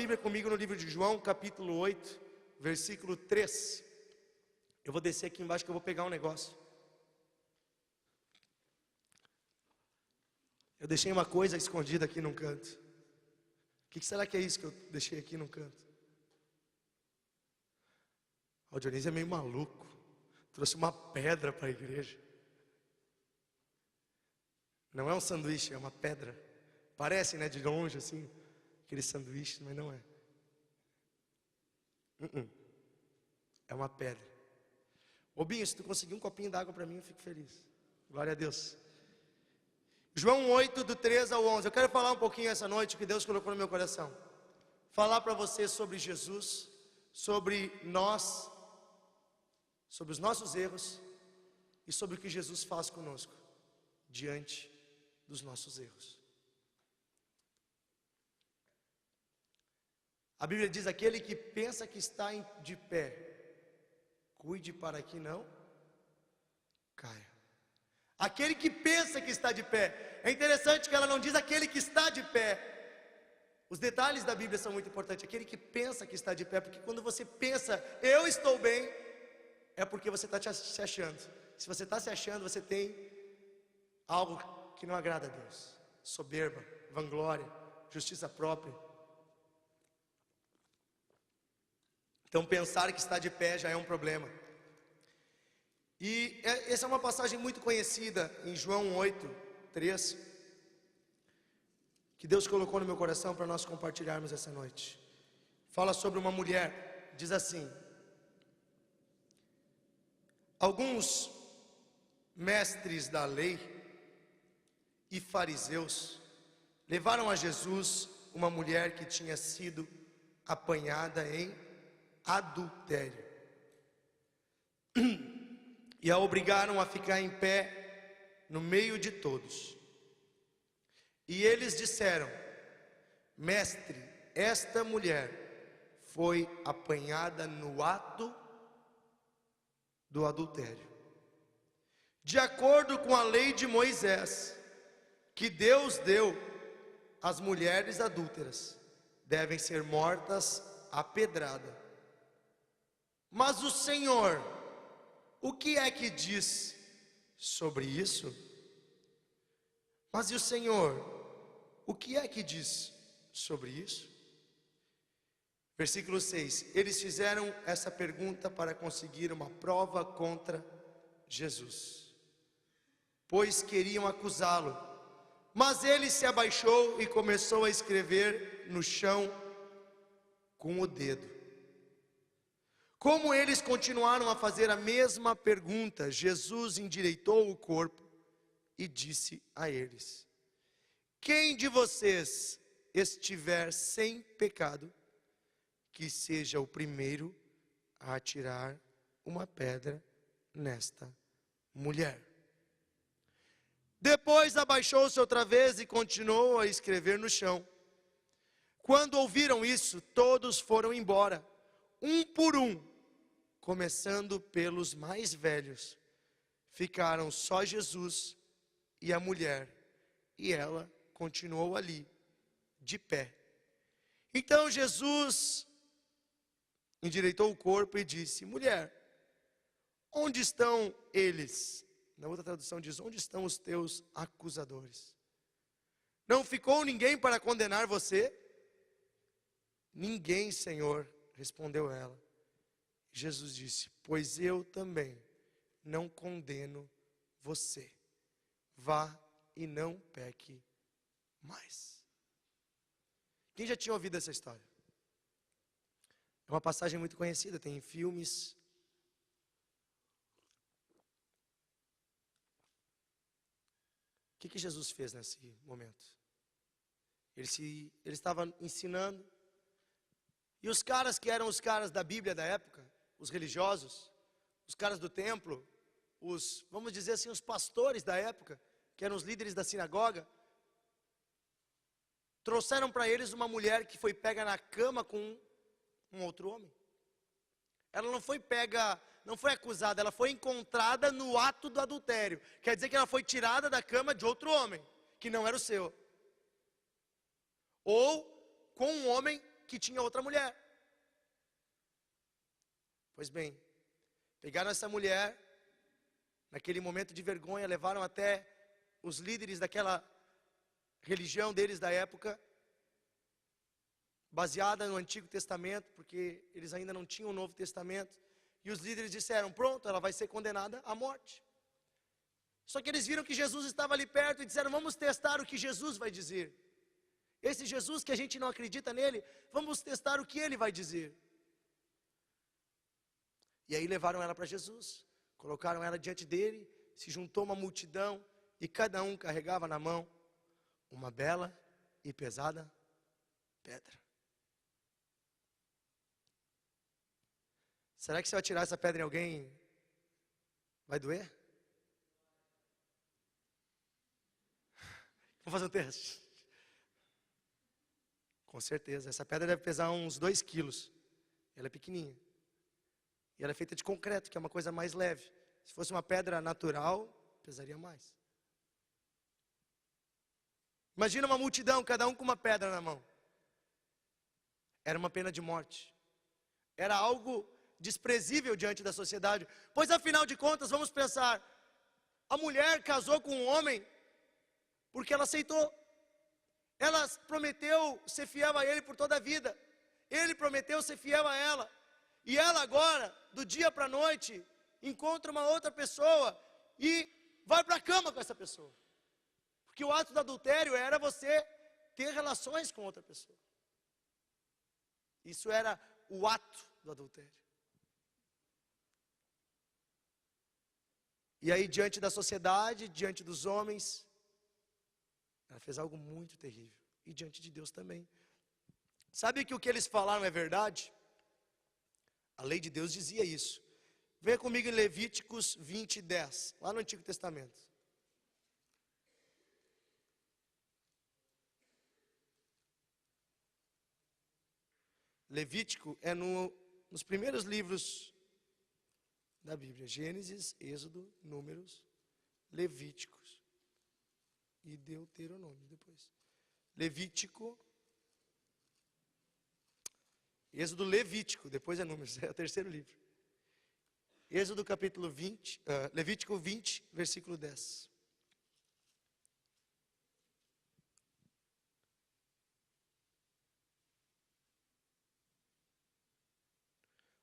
Bíblia comigo no livro de João, capítulo 8, versículo 3. Eu vou descer aqui embaixo que eu vou pegar um negócio. Eu deixei uma coisa escondida aqui num canto. O que será que é isso que eu deixei aqui num canto? O Dionísio é meio maluco. Trouxe uma pedra para a igreja. Não é um sanduíche, é uma pedra. Parece, né, de longe assim, aquele sanduíche, mas não é. É uma pedra. Ô Binho, se tu conseguir um copinho d'água para mim, eu fico feliz. Glória a Deus. João 8, do 3 ao 11. Eu quero falar um pouquinho essa noite, o que Deus colocou no meu coração. Falar para você sobre Jesus, sobre nós, sobre os nossos erros e sobre o que Jesus faz conosco diante dos nossos erros. A Bíblia diz: aquele que pensa que está de pé, cuide para que não caia. Aquele que pensa que está de pé. É interessante que ela não diz aquele que está de pé. Os detalhes da Bíblia são muito importantes. Aquele que pensa que está de pé, porque quando você pensa, eu estou bem, é porque você está se achando. Se você está se achando, você tem algo que não agrada a Deus. Soberba, vanglória, justiça própria. Então pensar que está de pé já é um problema. E essa é uma passagem muito conhecida em João 8, 3, que Deus colocou no meu coração para nós compartilharmos essa noite. Fala sobre uma mulher, diz assim: alguns mestres da lei e fariseus levaram a Jesus uma mulher que tinha sido apanhada em adultério e a obrigaram a ficar em pé no meio de todos. E eles disseram: mestre, esta mulher foi apanhada no ato do adultério, de acordo com a lei de Moisés, que Deus deu, as mulheres adúlteras devem ser mortas à pedrada. Mas o Senhor, o que é que diz sobre isso? Mas e o Senhor, o que é que diz sobre isso? Versículo 6. Eles fizeram essa pergunta para conseguir uma prova contra Jesus, pois queriam acusá-lo. Mas ele se abaixou e começou a escrever no chão com o dedo. Como eles continuaram a fazer a mesma pergunta, Jesus endireitou o corpo e disse a eles: quem de vocês estiver sem pecado, que seja o primeiro a atirar uma pedra nesta mulher. Depois abaixou-se outra vez e continuou a escrever no chão. Quando ouviram isso, todos foram embora, um por um, começando pelos mais velhos. Ficaram só Jesus e a mulher, e ela continuou ali, de pé. Então Jesus endireitou o corpo e disse: mulher, onde estão eles? Na outra tradução diz: onde estão os teus acusadores? Não ficou ninguém para condenar você? Ninguém, Senhor, respondeu ela. Jesus disse: pois eu também não condeno você. Vá e não peque mais. Quem já tinha ouvido essa história? É uma passagem muito conhecida, tem em filmes. O que Jesus fez nesse momento? Ele estava ensinando, e os caras que eram os caras da Bíblia da época, os religiosos, os caras do templo, vamos dizer assim, os pastores da época, que eram os líderes da sinagoga, trouxeram para eles uma mulher que foi pega na cama com um outro homem. Ela não foi pega, não foi acusada, ela foi encontrada no ato do adultério. Quer dizer que ela foi tirada da cama de outro homem, que não era o seu. Ou com um homem que tinha outra mulher. Pois bem, pegaram essa mulher, naquele momento de vergonha, levaram até os líderes daquela religião deles da época, baseada no Antigo Testamento, porque eles ainda não tinham o Novo Testamento, e os líderes disseram, pronto, ela vai ser condenada à morte. Só que eles viram que Jesus estava ali perto e disseram, vamos testar o que Jesus vai dizer. Esse Jesus que a gente não acredita nele, vamos testar o que ele vai dizer. E aí levaram ela para Jesus, colocaram ela diante dele, se juntou uma multidão, e cada um carregava na mão uma bela e pesada pedra. Será que se eu atirar essa pedra em alguém, vai doer? Vamos fazer um teste. Com certeza, essa pedra deve pesar uns 2 quilos. Ela é pequenininha. E ela é feita de concreto, que é uma coisa mais leve. Se fosse uma pedra natural, pesaria mais. Imagina uma multidão, cada um com uma pedra na mão. Era uma pena de morte. Era algo desprezível diante da sociedade. Pois afinal de contas, vamos pensar, a mulher casou com um homem porque ela aceitou. Ela prometeu ser fiel a ele por toda a vida. Ele prometeu ser fiel a ela. E ela agora, do dia para a noite, encontra uma outra pessoa e vai para a cama com essa pessoa. Porque o ato do adultério era você ter relações com outra pessoa. Isso era o ato do adultério. E aí, diante da sociedade, diante dos homens, ela fez algo muito terrível. E diante de Deus também. Sabe que o que eles falaram é verdade? A lei de Deus dizia isso. Venha comigo em Levíticos 20:10, lá no Antigo Testamento. Levítico é nos primeiros livros da Bíblia. Gênesis, Êxodo, Números, Levíticos e Deuteronômio depois. Levítico, Êxodo, Levítico, depois é Números, é o terceiro livro. Êxodo capítulo 20, Levítico 20, versículo 10.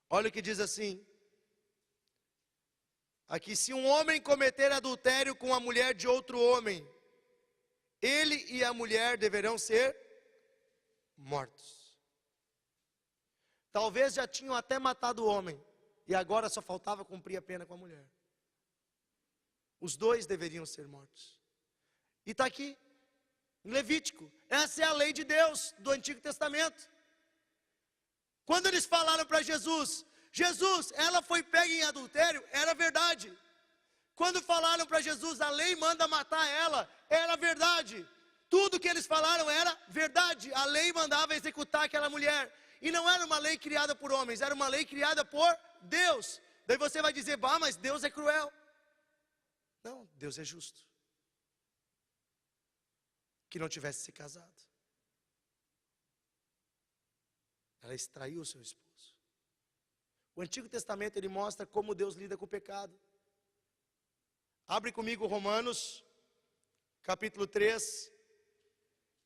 Olha o que diz assim. Aqui, se um homem cometer adultério com a mulher de outro homem, ele e a mulher deverão ser mortos. Talvez já tinham até matado o homem, e agora só faltava cumprir a pena com a mulher. Os dois deveriam ser mortos. E está aqui, em Levítico. Essa é a lei de Deus, do Antigo Testamento. Quando eles falaram para Jesus, Jesus, ela foi pega em adultério, era verdade. Quando falaram para Jesus, a lei manda matar ela, era verdade. Tudo que eles falaram era verdade. A lei mandava executar aquela mulher. E não era uma lei criada por homens, era uma lei criada por Deus. Daí você vai dizer, bah, mas Deus é cruel. Não, Deus é justo. Que não tivesse se casado. Ela extraiu o seu esposo. O Antigo Testamento ele mostra como Deus lida com o pecado. Abre comigo Romanos, capítulo 3,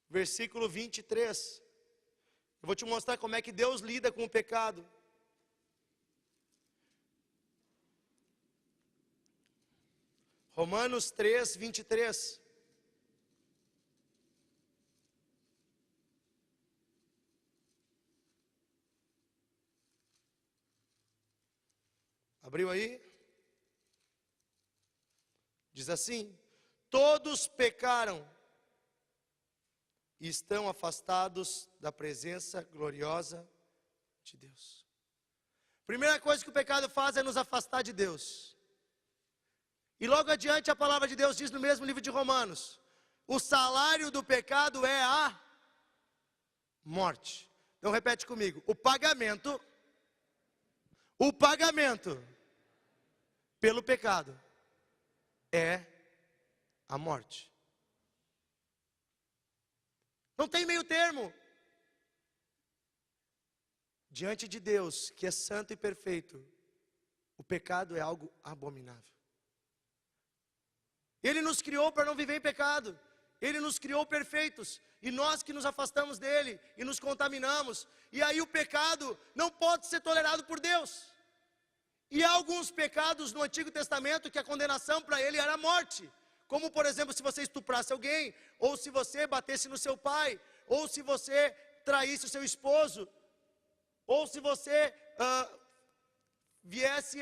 versículo 23. Eu vou te mostrar como é que Deus lida com o pecado. Romanos 3, 23. Abriu aí? Diz assim: todos pecaram e estão afastados da presença gloriosa de Deus. Primeira coisa que o pecado faz é nos afastar de Deus. E logo adiante a palavra de Deus diz no mesmo livro de Romanos: o salário do pecado é a morte. Então repete comigo: o pagamento pelo pecado é a morte. Não tem meio termo. diante de Deus, que é santo e perfeito, o pecado é algo abominável. Ele nos criou para não viver em pecado. Ele nos criou perfeitos. E nós que nos afastamos dele e nos contaminamos. E aí o pecado não pode ser tolerado por Deus. E há alguns pecados no Antigo Testamento que a condenação para ele era a morte. Como, por exemplo, se você estuprasse alguém, ou se você batesse no seu pai, ou se você traísse o seu esposo, ou se você viesse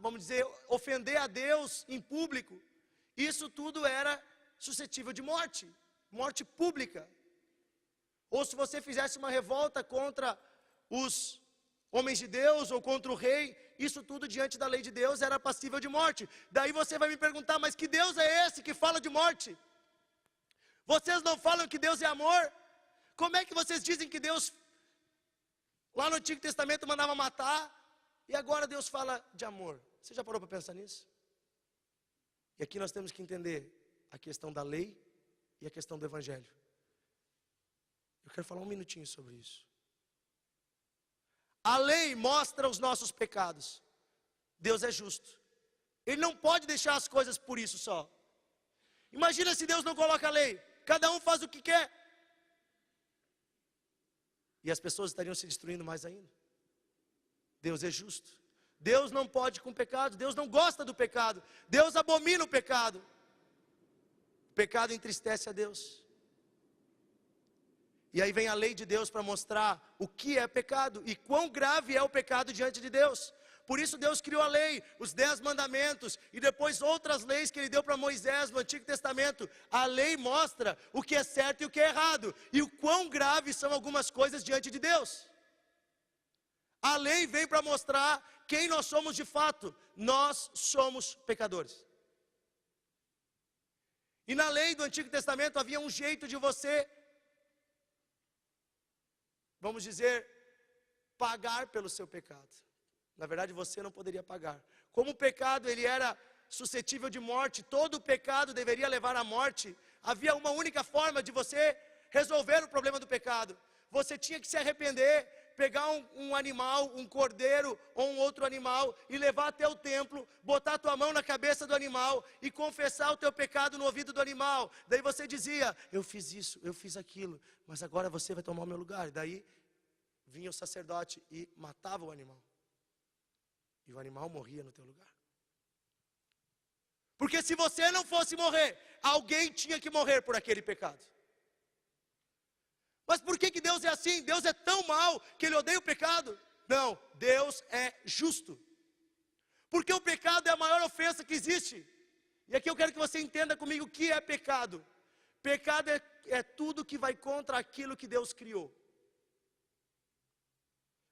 vamos dizer, ofender a Deus em público. Isso tudo era suscetível de morte, morte pública. Ou se você fizesse uma revolta contra os homens de Deus, ou contra o rei, isso tudo diante da lei de Deus era passível de morte. Daí você vai me perguntar, mas que Deus é esse que fala de morte? Vocês não falam que Deus é amor? Como é que vocês dizem que Deus, lá no Antigo Testamento, mandava matar, e agora Deus fala de amor? Você já parou para pensar nisso? E aqui nós temos que entender a questão da lei e a questão do evangelho. Eu quero falar um minutinho sobre isso. A lei mostra os nossos pecados. Deus é justo. Ele não pode deixar as coisas por isso só. Imagina se Deus não coloca a lei. Cada um faz o que quer. E as pessoas estariam se destruindo mais ainda. Deus é justo. Deus não pode com o pecado. Deus não gosta do pecado. Deus abomina o pecado. O pecado entristece a Deus. E aí vem a lei de Deus para mostrar o que é pecado e quão grave é o pecado diante de Deus. Por isso Deus criou a lei, os 10 mandamentos e depois outras leis que Ele deu para Moisés no Antigo Testamento. A lei mostra o que é certo e o que é errado e o quão graves são algumas coisas diante de Deus. A lei vem para mostrar quem nós somos de fato. Nós somos pecadores. E na lei do Antigo Testamento havia um jeito de você, vamos dizer, pagar pelo seu pecado. Na verdade, você não poderia pagar. Como o pecado ele era suscetível de morte, todo pecado deveria levar à morte. Havia uma única forma de você resolver o problema do pecado. Você tinha que se arrepender, pegar um animal, um cordeiro ou um outro animal e levar até o templo, botar a tua mão na cabeça do animal e confessar o teu pecado no ouvido do animal. Daí você dizia, eu fiz isso, eu fiz aquilo, mas agora você vai tomar o meu lugar. E daí vinha o sacerdote e matava o animal. E o animal morria no teu lugar. Porque se você não fosse morrer, alguém tinha que morrer por aquele pecado. Mas por que Deus é assim? Deus é tão mau que Ele odeia o pecado? Não, Deus é justo. Porque o pecado é a maior ofensa que existe. E aqui eu quero que você entenda comigo o que é pecado. Pecado é tudo que vai contra aquilo que Deus criou.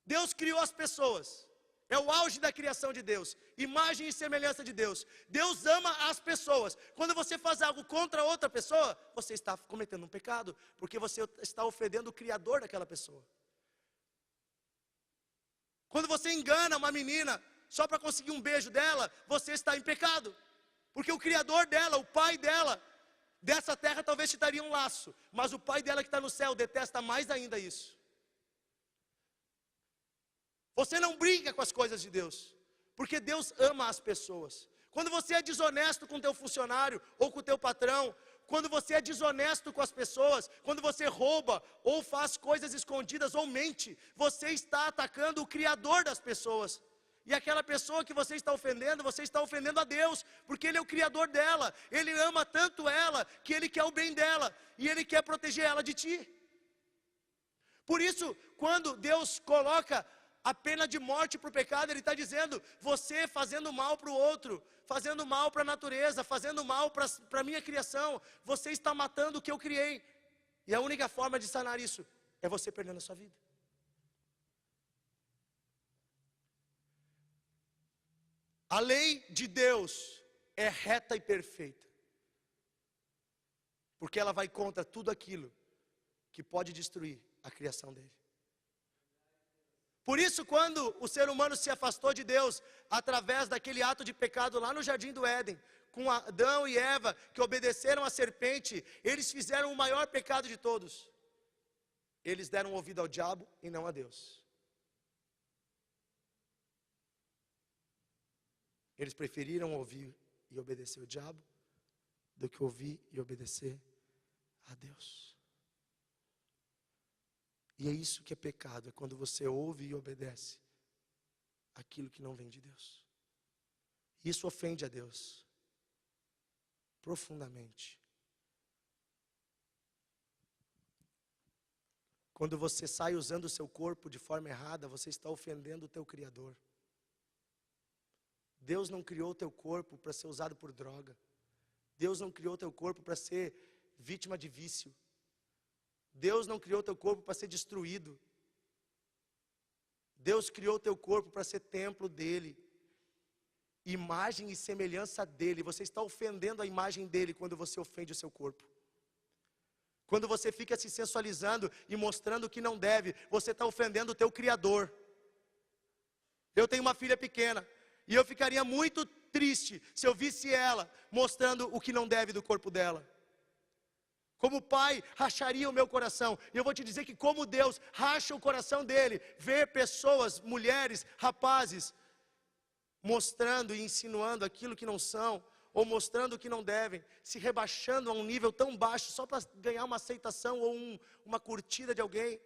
Deus criou as pessoas. É o auge da criação de Deus. Imagem e semelhança de Deus. Deus ama as pessoas. Quando você faz algo contra outra pessoa, você está cometendo um pecado, porque você está ofendendo o Criador daquela pessoa. Quando você engana uma menina só para conseguir um beijo dela, você está em pecado. Porque o Criador dela, o Pai dela, dessa terra talvez te daria um laço, mas o Pai dela que está no céu detesta mais ainda isso. Você não brinca com as coisas de Deus, porque Deus ama as pessoas. Quando você é desonesto com o teu funcionário ou com o teu patrão, quando você é desonesto com as pessoas, quando você rouba ou faz coisas escondidas ou mente, você está atacando o Criador das pessoas. E aquela pessoa que você está ofendendo a Deus, porque Ele é o Criador dela. Ele ama tanto ela, que Ele quer o bem dela, e Ele quer proteger ela de ti. Por isso, quando Deus coloca a pena de morte para o pecado, Ele está dizendo, você fazendo mal para o outro, fazendo mal para a natureza, fazendo mal para a minha criação, você está matando o que eu criei. E a única forma de sanar isso, é você perdendo a sua vida. A lei de Deus é reta e perfeita, porque ela vai contra tudo aquilo que pode destruir a criação dele. Por isso, quando o ser humano se afastou de Deus, através daquele ato de pecado lá no Jardim do Éden, com Adão e Eva, que obedeceram à serpente, eles fizeram o maior pecado de todos. Eles deram ouvido ao diabo e não a Deus. Eles preferiram ouvir e obedecer o diabo do que ouvir e obedecer a Deus. E é isso que é pecado, é quando você ouve e obedece aquilo que não vem de Deus. Isso ofende a Deus profundamente. Quando você sai usando o seu corpo de forma errada, você está ofendendo o teu Criador. Deus não criou o teu corpo para ser usado por droga. Deus não criou o teu corpo para ser vítima de vício. Deus não criou o teu corpo para ser destruído. Deus criou o teu corpo para ser templo dele, imagem e semelhança dele. Você está ofendendo a imagem dele quando você ofende o seu corpo. Quando você fica se sensualizando e mostrando o que não deve, você está ofendendo o teu Criador. Eu tenho uma filha pequena, e eu ficaria muito triste se eu visse ela mostrando o que não deve do corpo dela. Como pai, racharia o meu coração. E eu vou te dizer que como Deus racha o coração dele, ver pessoas, mulheres, rapazes, mostrando e insinuando aquilo que não são, ou mostrando o que não devem, se rebaixando a um nível tão baixo, só para ganhar uma aceitação ou uma curtida de alguém.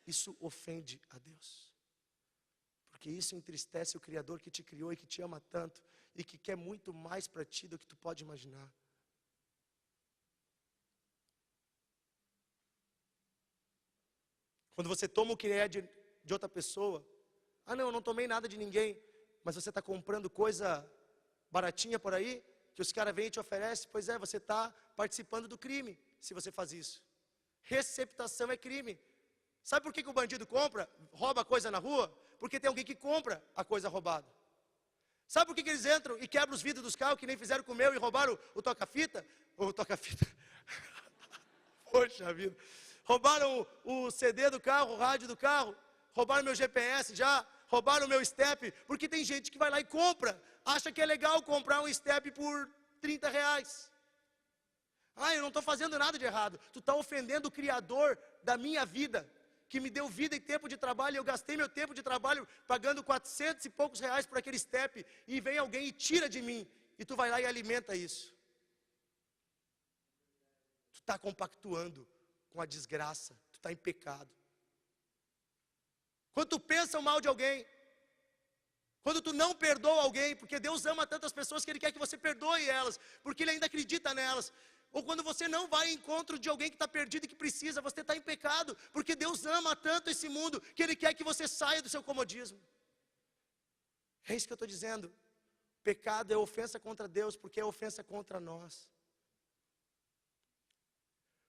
Isso ofende a Deus. Porque isso entristece o Criador que te criou e que te ama tanto, e que quer muito mais para ti do que tu pode imaginar. Quando você toma o que é de outra pessoa, não, eu não tomei nada de ninguém, mas você está comprando coisa baratinha por aí, que os caras vêm e te oferecem, pois é, você está participando do crime, se você faz isso. Receptação é crime. Sabe por que o bandido rouba coisa na rua? Porque tem alguém que compra a coisa roubada. Sabe por que eles entram e quebram os vidros dos carros, que nem fizeram com o meu, e roubaram o toca-fita? O toca-fita. Poxa vida. Roubaram o CD do carro, o rádio do carro, roubaram meu GPS já, roubaram o meu step, porque tem gente que vai lá e compra, acha que é legal comprar um step por R$30. Eu não estou fazendo nada de errado, tu está ofendendo o Criador da minha vida, que me deu vida e tempo de trabalho, e eu gastei meu tempo de trabalho pagando 400 e poucos reais por aquele step, e vem alguém e tira de mim, e tu vai lá e alimenta isso. Tu está compactuando com a desgraça, tu está em pecado. Quando tu pensa o mal de alguém, quando tu não perdoa alguém, porque Deus ama tantas pessoas que Ele quer que você perdoe elas, porque Ele ainda acredita nelas. Ou quando você não vai ao encontro de alguém que está perdido e que precisa, você está em pecado, porque Deus ama tanto esse mundo, que Ele quer que você saia do seu comodismo. É isso que eu estou dizendo. Pecado é ofensa contra Deus, porque é ofensa contra nós.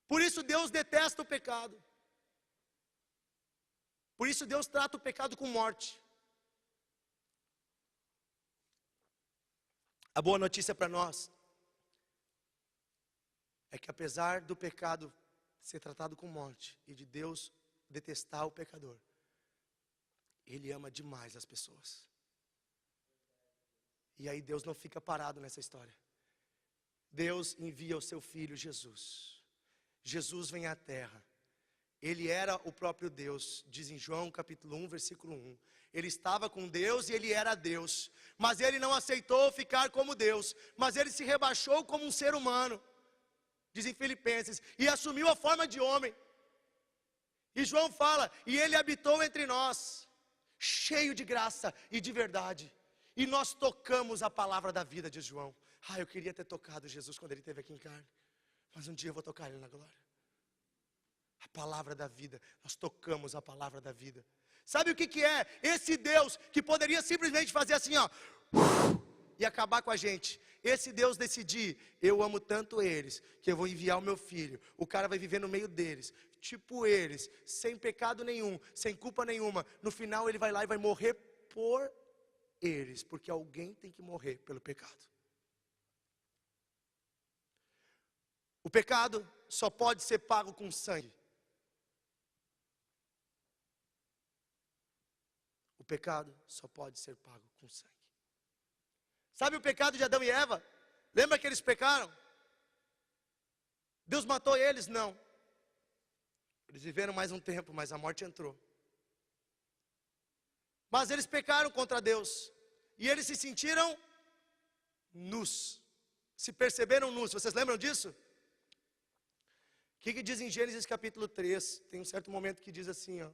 Por isso Deus detesta o pecado. Por isso Deus trata o pecado com morte. A boa notícia para nós é que apesar do pecado ser tratado com morte e de Deus detestar o pecador, Ele ama demais as pessoas. E aí Deus não fica parado nessa história. Deus envia o seu Filho Jesus. Jesus vem à terra. Ele era o próprio Deus, diz em João capítulo 1, versículo 1. Ele estava com Deus e Ele era Deus. Mas Ele não aceitou ficar como Deus, mas Ele se rebaixou como um ser humano, diz em Filipenses, e assumiu a forma de homem. E João fala, e Ele habitou entre nós, cheio de graça e de verdade. E nós tocamos a palavra da vida, diz João. Eu queria ter tocado Jesus quando Ele esteve aqui em carne, mas um dia eu vou tocar Ele na glória. A palavra da vida, nós tocamos a palavra da vida. Sabe o que é? Esse Deus que poderia simplesmente fazer assim, e acabar com a gente. Esse Deus decidir, eu amo tanto eles, que eu vou enviar o meu filho. O cara vai viver no meio deles, tipo eles, sem pecado nenhum, sem culpa nenhuma. No final ele vai lá e vai morrer por eles, porque alguém tem que morrer pelo pecado. O pecado só pode ser pago com sangue. O pecado só pode ser pago com sangue. Sabe o pecado de Adão e Eva? Lembra que eles pecaram? Deus matou eles? Não. Eles viveram mais um tempo, mas a morte entrou. Mas eles pecaram contra Deus. E eles se sentiram nus. Se perceberam nus. Vocês lembram disso? O que diz em Gênesis capítulo 3? Tem um certo momento que diz assim, ó,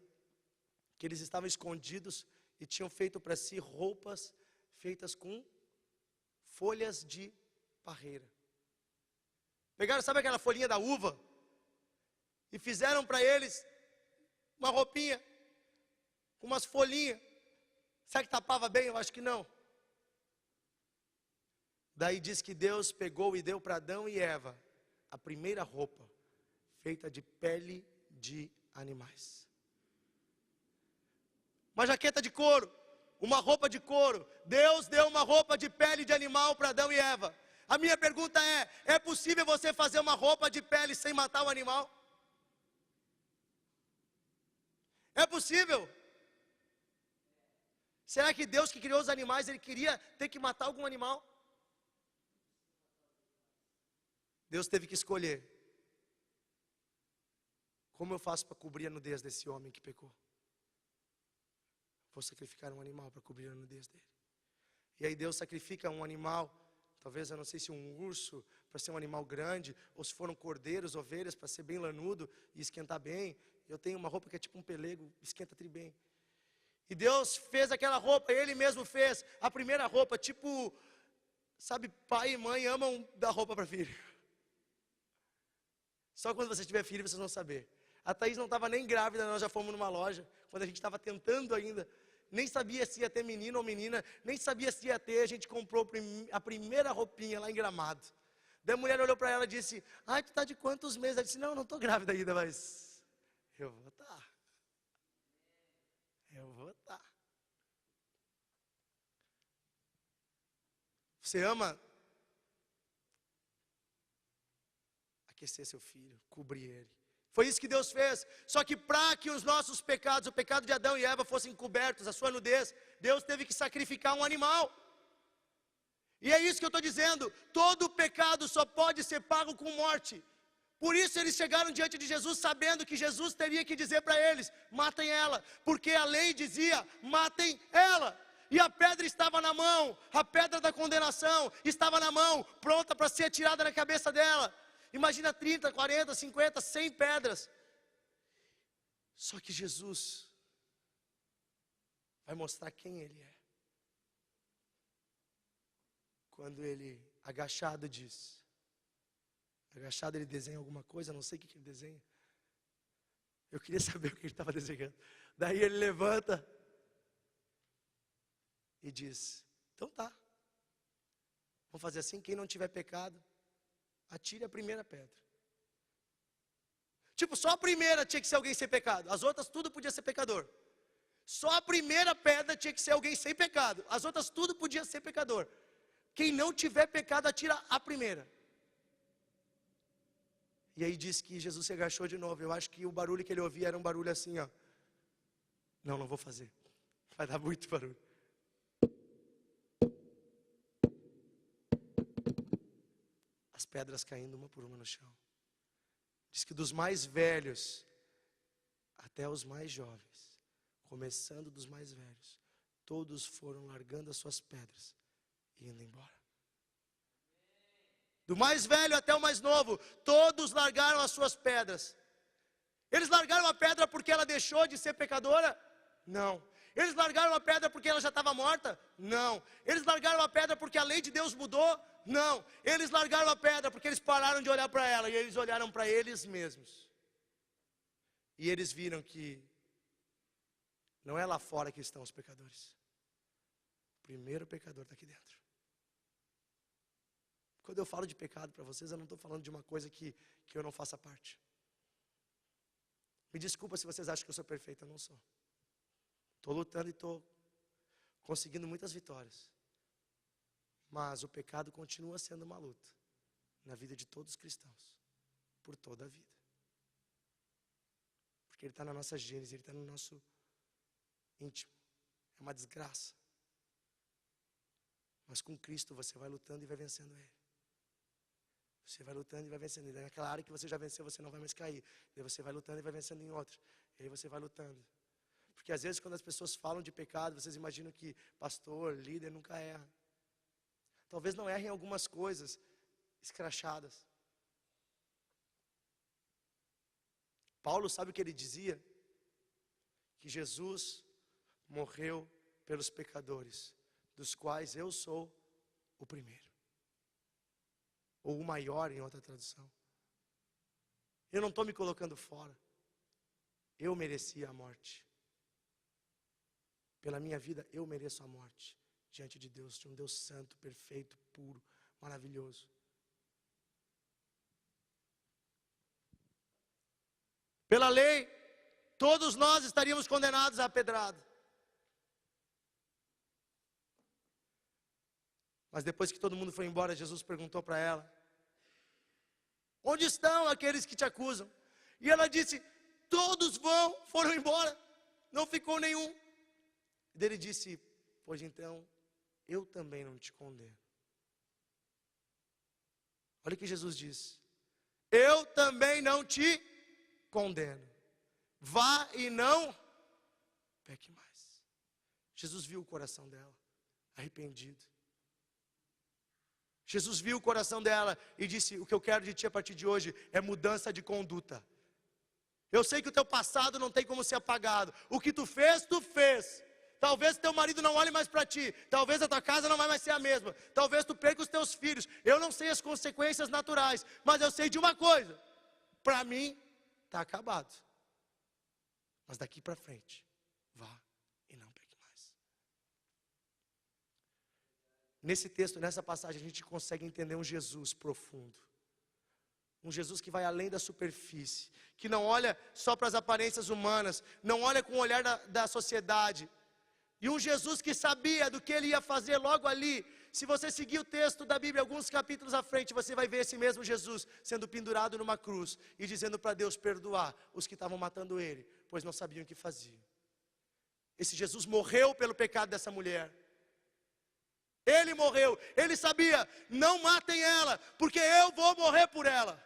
que eles estavam escondidos e tinham feito para si roupas feitas com folhas de parreira. Pegaram, sabe aquela folhinha da uva? E fizeram para eles uma roupinha com umas folhinhas. Será que tapava bem? Eu acho que não. Daí diz que Deus pegou e deu para Adão e Eva a primeira roupa, feita de pele de animais. Uma jaqueta de couro, uma roupa de couro. Deus deu uma roupa de pele de animal para Adão e Eva. A minha pergunta é possível você fazer uma roupa de pele sem matar o animal? É possível? Será que Deus que criou os animais, Ele queria ter que matar algum animal? Deus teve que escolher. Como eu faço para cobrir a nudez desse homem que pecou? Vou sacrificar um animal para cobrir a nudez dele. E aí Deus sacrifica um animal, talvez eu não sei se um urso, para ser um animal grande, ou se foram cordeiros, ovelhas, para ser bem lanudo e esquentar bem. Eu tenho uma roupa que é tipo um pelego, esquenta tri bem. E Deus fez aquela roupa, Ele mesmo fez a primeira roupa, tipo, sabe, pai e mãe amam dar roupa para filho. Só quando você tiver filho vocês vão saber. A Thaís não estava nem grávida, nós já fomos numa loja, quando a gente estava tentando ainda, nem sabia se ia ter menino ou menina, nem sabia se ia ter, a gente comprou a primeira roupinha lá em Gramado. Daí a mulher olhou para ela e disse, ai, tu está de quantos meses? Ela disse, não estou grávida ainda, mas eu vou estar. Eu vou estar. Você ama aquecer seu filho, cobrir ele. Foi isso que Deus fez. Só que para que os nossos pecados, o pecado de Adão e Eva fossem cobertos, a sua nudez, Deus teve que sacrificar um animal. E é isso que eu estou dizendo. Todo pecado só pode ser pago com morte. Por isso eles chegaram diante de Jesus sabendo que Jesus teria que dizer para eles, matem ela. Porque a lei dizia, matem ela. E a pedra estava na mão, a pedra da condenação estava na mão, pronta para ser atirada na cabeça dela. Imagina 30, 40, 50, 100 pedras. Só que Jesus vai mostrar quem Ele é. Quando Ele, agachado, diz. Agachado Ele desenha alguma coisa, não sei o que Ele desenha. Eu queria saber o que Ele estava desenhando. Daí Ele levanta e diz, então tá. Vamos fazer assim, quem não tiver pecado, atire a primeira pedra. Tipo, só a primeira tinha que ser alguém sem pecado. As outras tudo podia ser pecador. Só a primeira pedra tinha que ser alguém sem pecado. As outras tudo podia ser pecador. Quem não tiver pecado, atira a primeira. E aí diz que Jesus se agachou de novo. Eu acho que o barulho que ele ouvia era um barulho assim, ó. Não vou fazer. Vai dar muito barulho. As pedras caindo uma por uma no chão. Diz que dos mais velhos até os mais jovens, começando dos mais velhos, todos foram largando as suas pedras e indo embora. Do mais velho até o mais novo, todos largaram as suas pedras. Eles largaram a pedra porque ela deixou de ser pecadora? Não. Eles largaram a pedra porque ela já estava morta? Não. Eles largaram a pedra porque a lei de Deus mudou? Não. Eles largaram a pedra porque eles pararam de olhar para ela e eles olharam para eles mesmos. E eles viram que não é lá fora que estão os pecadores. O primeiro pecador está aqui dentro. Quando eu falo de pecado para vocês, eu não estou falando de uma coisa que eu não faça parte. Me desculpa se vocês acham que eu sou perfeito, eu não sou. Estou lutando e estou conseguindo muitas vitórias. Mas o pecado continua sendo uma luta na vida de todos os cristãos, por toda a vida. Porque ele está na nossa gênese, ele está no nosso íntimo. É uma desgraça. Mas com Cristo você vai lutando e vai vencendo ele. Você vai lutando e vai vencendo. E naquela área que você já venceu, você não vai mais cair. Daí você vai lutando e vai vencendo em outra. E aí você vai lutando. Porque às vezes quando as pessoas falam de pecado, vocês imaginam que pastor, líder nunca erra. Talvez não erre em algumas coisas escrachadas. Paulo, sabe o que ele dizia? Que Jesus morreu pelos pecadores, dos quais eu sou o primeiro. Ou o maior em outra tradução. Eu não estou me colocando fora. Eu merecia a morte. Pela minha vida, eu mereço a morte. Diante de Deus, de um Deus santo, perfeito, puro, maravilhoso. Pela lei, todos nós estaríamos condenados à pedrada. Mas depois que todo mundo foi embora, Jesus perguntou para ela: onde estão aqueles que te acusam? E ela disse: todos foram embora, não ficou nenhum. E ele disse: pois então, eu também não te condeno. Olha o que Jesus diz: eu também não te condeno. Vá e não peque mais. Jesus viu o coração dela, arrependido. Jesus viu o coração dela e disse: o que eu quero de ti a partir de hoje é mudança de conduta. Eu sei que o teu passado não tem como ser apagado. O que tu fez, tu fez. Talvez teu marido não olhe mais para ti. Talvez a tua casa não vai mais ser a mesma. Talvez tu perca os teus filhos. Eu não sei as consequências naturais, mas eu sei de uma coisa: para mim está acabado. Mas daqui para frente, vá e não peque mais. Nesse texto, nessa passagem, a gente consegue entender um Jesus profundo. Um Jesus que vai além da superfície, que não olha só para as aparências humanas, não olha com o olhar da sociedade. E um Jesus que sabia do que ele ia fazer logo ali. Se você seguir o texto da Bíblia, alguns capítulos à frente, você vai ver esse mesmo Jesus sendo pendurado numa cruz e dizendo para Deus perdoar os que estavam matando ele, pois não sabiam o que faziam. Esse Jesus morreu pelo pecado dessa mulher. Ele morreu, ele sabia: não matem ela, porque eu vou morrer por ela.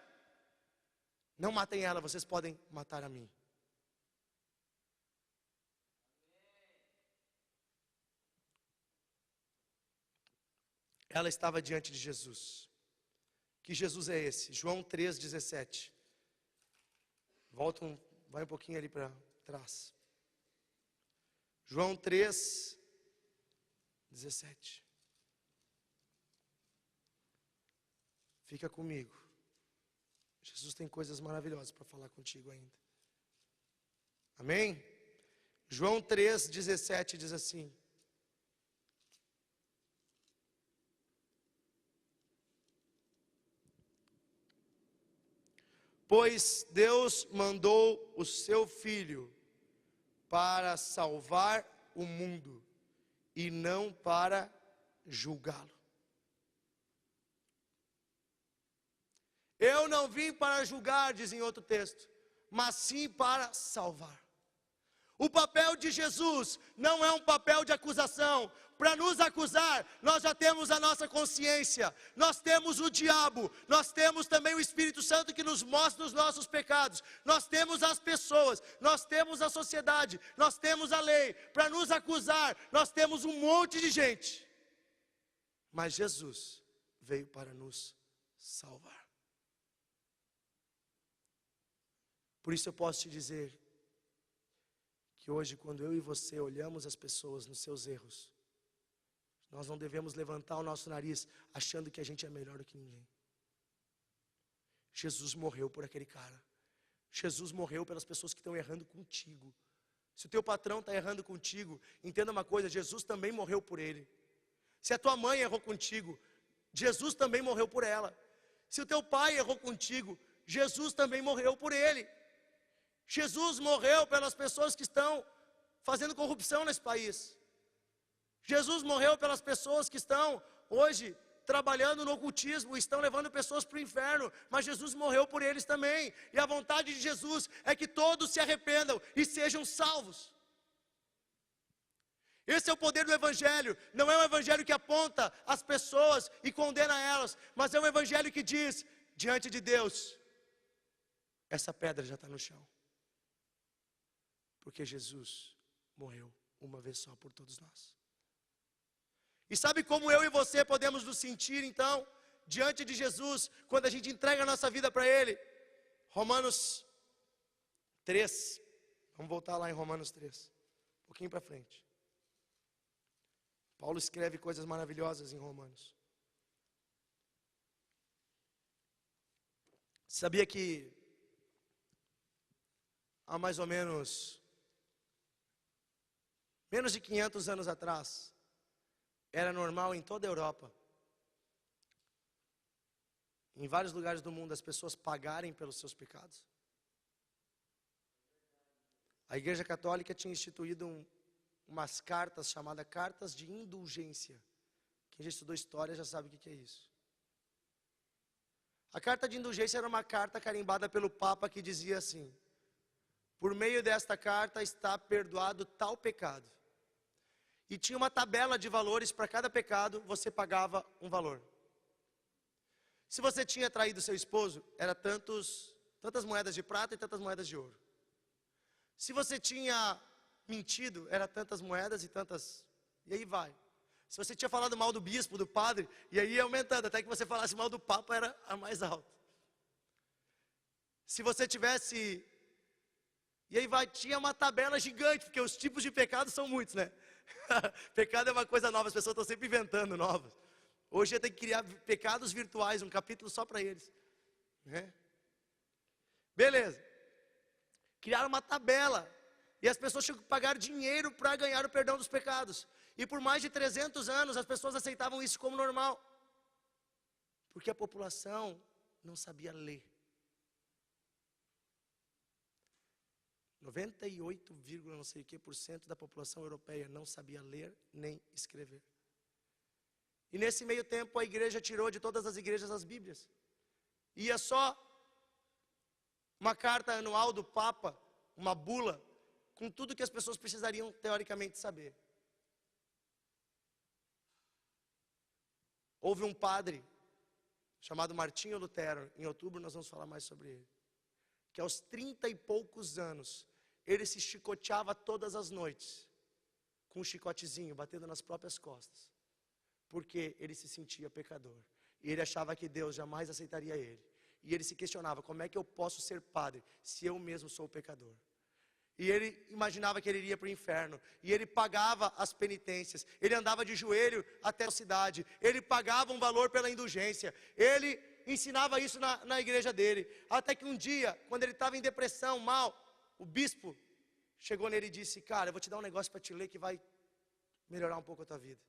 Não matem ela, vocês podem matar a mim. Ela estava diante de Jesus. Que Jesus é esse? João 3,17. Vai um pouquinho ali para trás. João 3,17. Fica comigo. Jesus tem coisas maravilhosas para falar contigo ainda. Amém? João 3,17 diz assim: pois Deus mandou o seu Filho para salvar o mundo e não para julgá-lo. Eu não vim para julgar, diz em outro texto, mas sim para salvar. O papel de Jesus não é um papel de acusação. Para nos acusar, nós já temos a nossa consciência, nós temos o diabo, nós temos também o Espírito Santo que nos mostra os nossos pecados, nós temos as pessoas, nós temos a sociedade, nós temos a lei. Para nos acusar, nós temos um monte de gente. Mas Jesus veio para nos salvar. Por isso eu posso te dizer que hoje, quando eu e você olhamos as pessoas nos seus erros, nós não devemos levantar o nosso nariz achando que a gente é melhor do que ninguém. Jesus morreu por aquele cara. Jesus morreu pelas pessoas que estão errando contigo. Se o teu patrão está errando contigo, entenda uma coisa: Jesus também morreu por ele. Se a tua mãe errou contigo, Jesus também morreu por ela. Se o teu pai errou contigo, Jesus também morreu por ele. Jesus morreu pelas pessoas que estão fazendo corrupção nesse país. Jesus morreu pelas pessoas que estão hoje trabalhando no ocultismo, estão levando pessoas para o inferno, mas Jesus morreu por eles também. E a vontade de Jesus é que todos se arrependam e sejam salvos. Esse é o poder do Evangelho. Não é um Evangelho que aponta as pessoas e condena elas, mas é um Evangelho que diz: diante de Deus, essa pedra já está no chão. Porque Jesus morreu uma vez só por todos nós. E sabe como eu e você podemos nos sentir então, diante de Jesus, quando a gente entrega a nossa vida para Ele? Romanos 3, vamos voltar lá em Romanos 3, um pouquinho para frente. Paulo escreve coisas maravilhosas em Romanos. Sabia que há mais ou menos de 500 anos atrás, era normal em toda a Europa, em vários lugares do mundo, as pessoas pagarem pelos seus pecados? A Igreja Católica tinha instituído umas cartas chamadas cartas de indulgência. Quem já estudou história já sabe o que é isso. A carta de indulgência era uma carta carimbada pelo Papa que dizia assim: por meio desta carta está perdoado tal pecado. E tinha uma tabela de valores para cada pecado, você pagava um valor. Se você tinha traído seu esposo, era tantas moedas de prata e tantas moedas de ouro. Se você tinha mentido, era tantas moedas e tantas, e aí vai. Se você tinha falado mal do bispo, do padre, e aí ia aumentando, até que você falasse mal do papa, era a mais alta. Se você tivesse, e aí vai, tinha uma tabela gigante, porque os tipos de pecados são muitos, né? Pecado é uma coisa nova, as pessoas estão sempre inventando novas. Hoje eu tenho que criar pecados virtuais, um capítulo só para eles, né? Beleza. Criaram uma tabela, e as pessoas tinham que pagar dinheiro para ganhar o perdão dos pecados. E por mais de 300 anos as pessoas aceitavam isso como normal, porque a população não sabia ler. 98, não sei o que por cento da população europeia não sabia ler nem escrever. E nesse meio tempo a igreja tirou de todas as igrejas as Bíblias. Ia só uma carta anual do Papa, uma bula, com tudo que as pessoas precisariam teoricamente saber. Houve um padre chamado Martinho Lutero, em outubro nós vamos falar mais sobre ele, que aos 30 e poucos anos, ele se chicoteava todas as noites, com um chicotezinho, batendo nas próprias costas, porque ele se sentia pecador, e ele achava que Deus jamais aceitaria ele, e ele se questionava, como é que eu posso ser padre, se eu mesmo sou pecador? E ele imaginava que ele iria para o inferno, e ele pagava as penitências, ele andava de joelho até a cidade, ele pagava um valor pela indulgência, ele ensinava isso na igreja dele, até que um dia, quando ele estava em depressão, mal, o bispo chegou nele e disse, cara, eu vou te dar um negócio para te ler que vai melhorar um pouco a tua vida.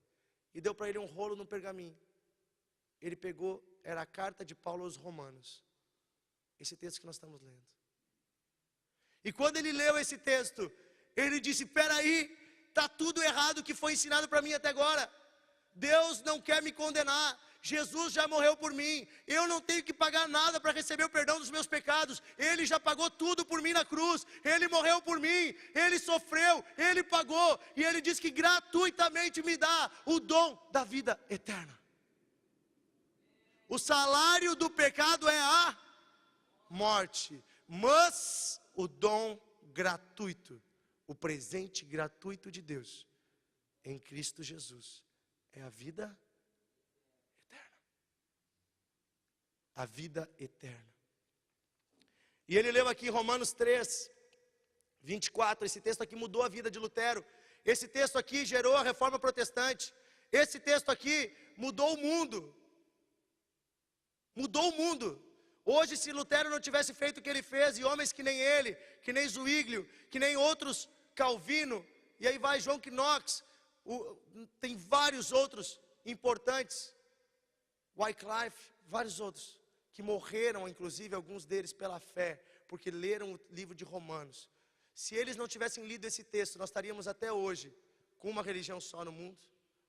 E deu para ele um rolo no pergaminho. Ele pegou, era a carta de Paulo aos Romanos, esse texto que nós estamos lendo. E quando ele leu esse texto, ele disse, peraí, está tudo errado que foi ensinado para mim até agora. Deus não quer me condenar, Jesus já morreu por mim, eu não tenho que pagar nada para receber o perdão dos meus pecados, Ele já pagou tudo por mim na cruz, Ele morreu por mim, Ele sofreu, Ele pagou, e Ele diz que gratuitamente me dá o dom da vida eterna. O salário do pecado é a morte, mas o dom gratuito, o presente gratuito de Deus, em Cristo Jesus, é a vida eterna. A vida eterna. E ele leu aqui Romanos 3, 24, esse texto aqui mudou a vida de Lutero. Esse texto aqui gerou a reforma protestante. Esse texto aqui mudou o mundo. Mudou o mundo. Hoje, se Lutero não tivesse feito o que ele fez, e homens que nem ele, que nem Zwinglio, que nem outros, Calvino, e aí vai John Knox, tem vários outros importantes, Wycliffe, vários outros, que morreram, inclusive alguns deles pela fé, porque leram o livro de Romanos. Se eles não tivessem lido esse texto, nós estaríamos até hoje com uma religião só no mundo,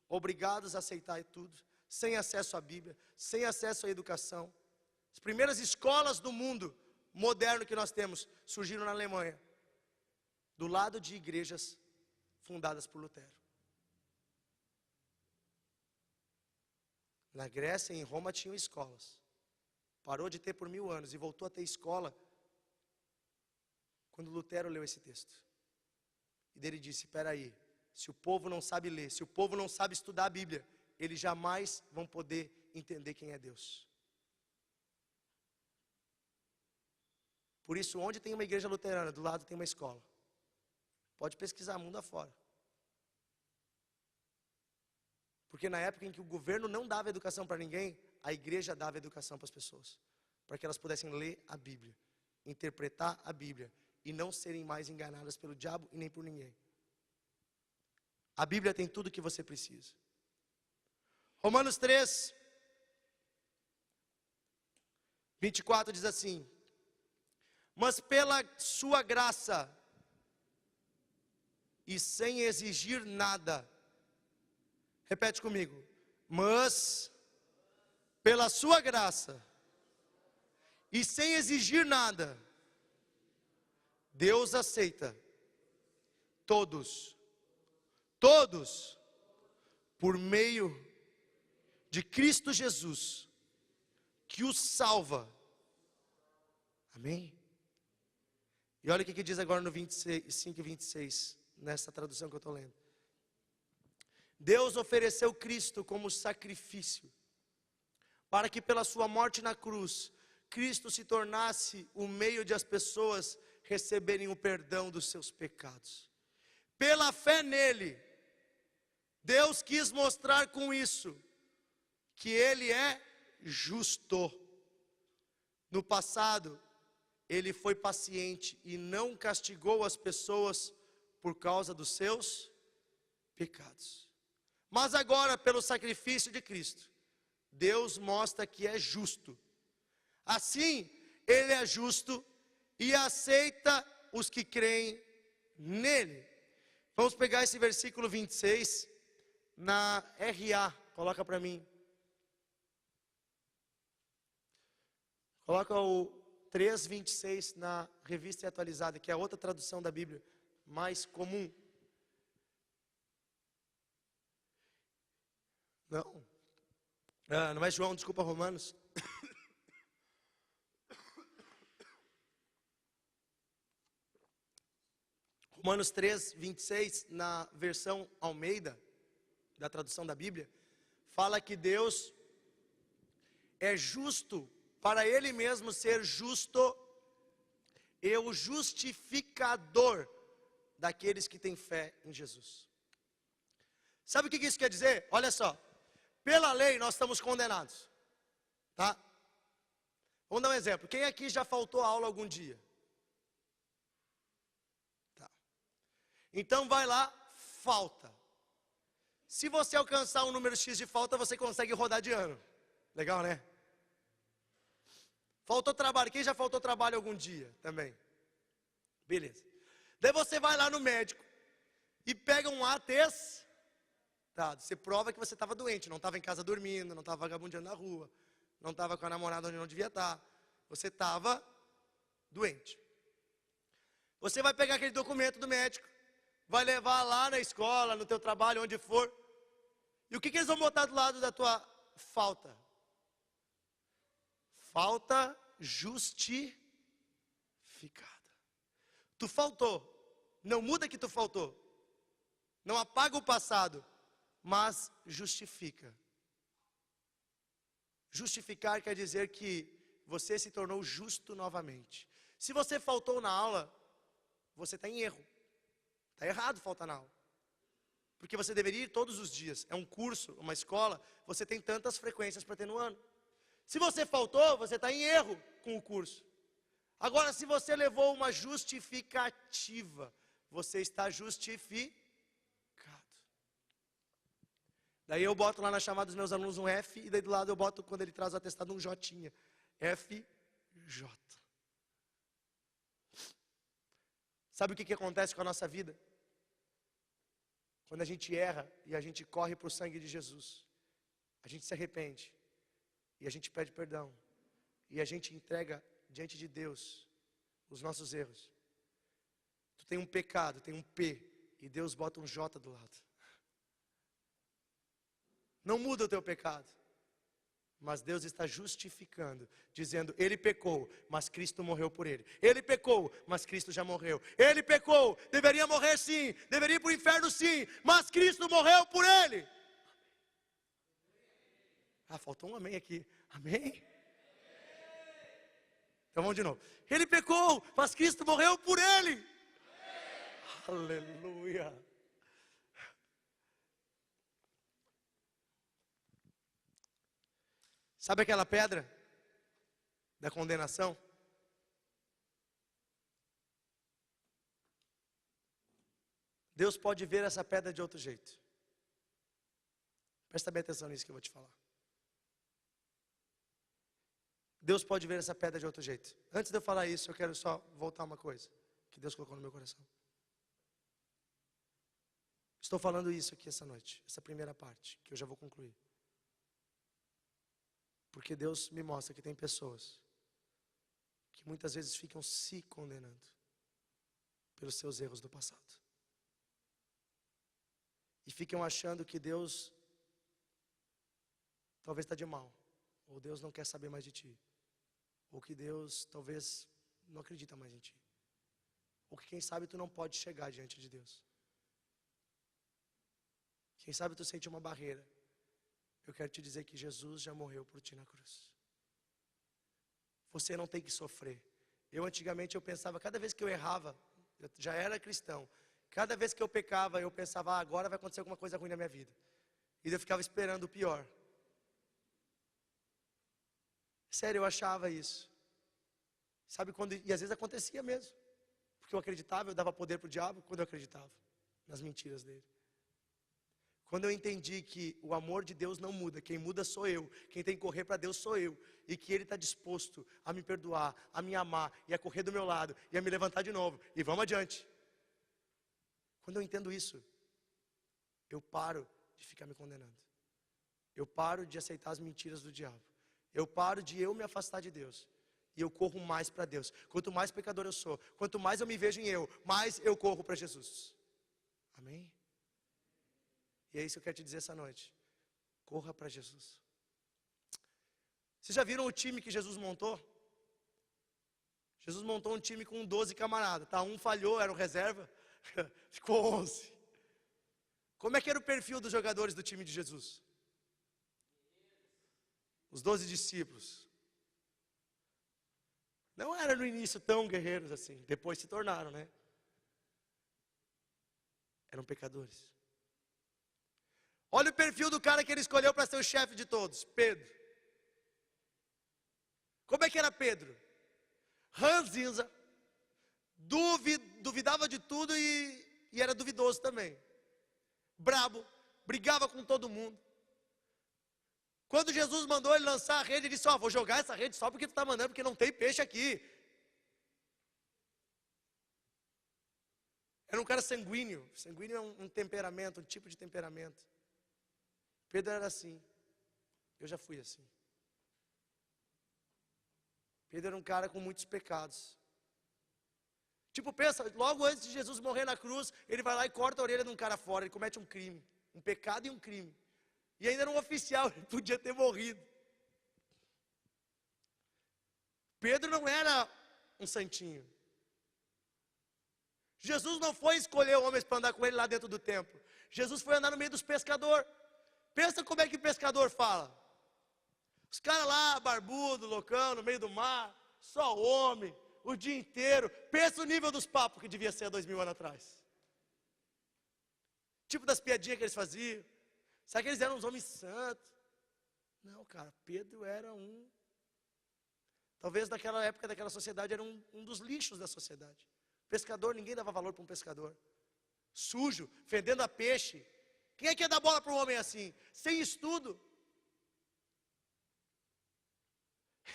obrigados a aceitar tudo, sem acesso à Bíblia, sem acesso à educação. As primeiras escolas do mundo moderno que nós temos surgiram na Alemanha, do lado de igrejas fundadas por Lutero. Na Grécia e em Roma tinham escolas, Parou de ter por 1000 anos e voltou a ter escola quando Lutero leu esse texto. E dele disse, espera aí, se o povo não sabe ler, se o povo não sabe estudar a Bíblia, eles jamais vão poder entender quem é Deus. Por isso, onde tem uma igreja luterana, do lado tem uma escola. Pode pesquisar mundo afora. Porque na época em que o governo não dava educação para ninguém, a igreja dava educação para as pessoas. Para que elas pudessem ler a Bíblia, interpretar a Bíblia e não serem mais enganadas pelo diabo e nem por ninguém. A Bíblia tem tudo o que você precisa. Romanos 3, 24 diz assim: mas pela sua graça e sem exigir nada, repete comigo, mas pela sua graça e sem exigir nada, Deus aceita todos, por meio de Cristo Jesus, que os salva. Amém? E olha o que diz agora no 25 e 26, nessa tradução que eu estou lendo. Deus ofereceu Cristo como sacrifício, para que pela sua morte na cruz, Cristo se tornasse o meio de as pessoas receberem o perdão dos seus pecados. Pela fé nele, Deus quis mostrar com isso que Ele é justo. No passado, Ele foi paciente e não castigou as pessoas por causa dos seus pecados. Mas agora, pelo sacrifício de Cristo, Deus mostra que é justo. Assim, Ele é justo e aceita os que creem nele. Vamos pegar esse versículo 26 na RA, coloca para mim. Coloca o 3:26 na Revista Atualizada, que é a outra tradução da Bíblia mais comum. Não é João, desculpa, Romanos. Romanos 3:26, na versão Almeida, da tradução da Bíblia, fala que Deus é justo para Ele mesmo ser justo e o justificador daqueles que têm fé em Jesus. Sabe o que isso quer dizer? Olha só, pela lei nós estamos condenados, tá? Vamos dar um exemplo, quem aqui já faltou aula algum dia? Tá. Então vai lá, falta. Se você alcançar um número X de falta, você consegue rodar de ano. Legal, né? Faltou trabalho. Quem já faltou trabalho algum dia também? Beleza. Daí você vai lá no médico e pega um atestado. Você prova que você estava doente, não estava em casa dormindo, não estava vagabundeando na rua, não estava com a namorada onde não devia estar. Você estava doente. Você vai pegar aquele documento do médico, vai levar lá na escola, no teu trabalho, onde for. E o que eles vão botar do lado da tua falta? Falta justificada. Tu faltou. Não muda que tu faltou. Não apaga o passado, mas justifica. Justificar quer dizer que você se tornou justo novamente. Se você faltou na aula, você está em erro. Está errado faltar na aula. Porque você deveria ir todos os dias. É um curso, uma escola, você tem tantas frequências para ter no ano. Se você faltou, você está em erro com o curso. Agora, se você levou uma justificativa, você está justificado. Daí eu boto lá na chamada dos meus alunos um F, e daí do lado eu boto, quando ele traz o atestado, um J. FJ. Sabe o que acontece com a nossa vida? Quando a gente erra e a gente corre para o sangue de Jesus, a gente se arrepende, e a gente pede perdão, e a gente entrega diante de Deus os nossos erros. Tu tem um pecado, tem um P, e Deus bota um J do lado. Não muda o teu pecado, Mas Deus está justificando, dizendo, ele pecou, mas Cristo morreu por ele. Ele pecou, mas Cristo já morreu. Ele pecou, deveria morrer sim, deveria ir para o inferno sim, mas Cristo morreu por ele. Ah, faltou um amém aqui. Amém? Então vamos de novo. Ele pecou, mas Cristo morreu por ele. Aleluia. Sabe aquela pedra da condenação? Deus pode ver essa pedra de outro jeito. Presta bem atenção nisso que eu vou te falar. Deus pode ver essa pedra de outro jeito. Antes de eu falar isso, eu quero só voltar uma coisa que Deus colocou no meu coração. Estou falando isso aqui essa noite, essa primeira parte, que eu já vou concluir. Porque Deus me mostra que tem pessoas que muitas vezes ficam se condenando pelos seus erros do passado. E ficam achando que Deus talvez está de mal, ou Deus não quer saber mais de ti, ou que Deus talvez não acredita mais em ti, ou que quem sabe tu não pode chegar diante de Deus. Quem sabe tu sente uma barreira. Eu quero te dizer que Jesus já morreu por ti na cruz. Você não tem que sofrer. Antigamente eu pensava, cada vez que eu errava, eu já era cristão, cada vez que eu pecava, eu pensava, agora vai acontecer alguma coisa ruim na minha vida. E eu ficava esperando o pior. Sério, eu achava isso. Sabe quando, e às vezes acontecia mesmo. Porque eu acreditava, eu dava poder para o diabo quando eu acreditava nas mentiras dele. Quando eu entendi que o amor de Deus não muda, quem muda sou eu, quem tem que correr para Deus sou eu, e que Ele está disposto a me perdoar, a me amar, e a correr do meu lado, e a me levantar de novo, e vamos adiante. Quando eu entendo isso, eu paro de ficar me condenando, eu paro de aceitar as mentiras do diabo, eu paro de eu me afastar de Deus, e eu corro mais para Deus. Quanto mais pecador eu sou, quanto mais eu me vejo em eu, mais eu corro para Jesus. Amém? E é isso que eu quero te dizer essa noite. Corra para Jesus. Vocês já viram o time que Jesus montou? Jesus montou um time com 12 camaradas. Tá? Um falhou, era o reserva. Ficou 11. Como é que era o perfil dos jogadores do time de Jesus? Os 12 discípulos. Não eram no início tão guerreiros assim. Depois se tornaram, né? Eram pecadores. Olha o perfil do cara que ele escolheu para ser o chefe de todos, Pedro. Como é que era Pedro? Ranzinza, duvidava de tudo e era duvidoso também. Brabo, brigava com todo mundo. Quando Jesus mandou ele lançar a rede, ele disse, vou jogar essa rede só porque tu está mandando, porque não tem peixe aqui. Era um cara sanguíneo. Sanguíneo é um temperamento, um tipo de temperamento. Pedro era assim, eu já fui assim. Pedro era um cara com muitos pecados. Tipo, pensa, logo antes de Jesus morrer na cruz, ele vai lá e corta a orelha de um cara fora, ele comete um crime, um pecado e um crime. E ainda era um oficial, ele podia ter morrido. Pedro não era um santinho. Jesus não foi escolher homens para andar com ele lá dentro do templo. Jesus foi andar no meio dos pescadores. Pensa como é que o pescador fala. Os caras lá, barbudo, loucão, no meio do mar, só homem, o dia inteiro. Pensa o nível dos papos que devia ser há 2000 anos atrás. Tipo das piadinhas que eles faziam. Será que eles eram uns homens santos? Não, cara, Pedro era talvez naquela época, daquela sociedade, era um dos lixos da sociedade. Pescador, ninguém dava valor para um pescador. Sujo, fedendo a peixe. Quem é que ia dar bola para um homem assim? Sem estudo.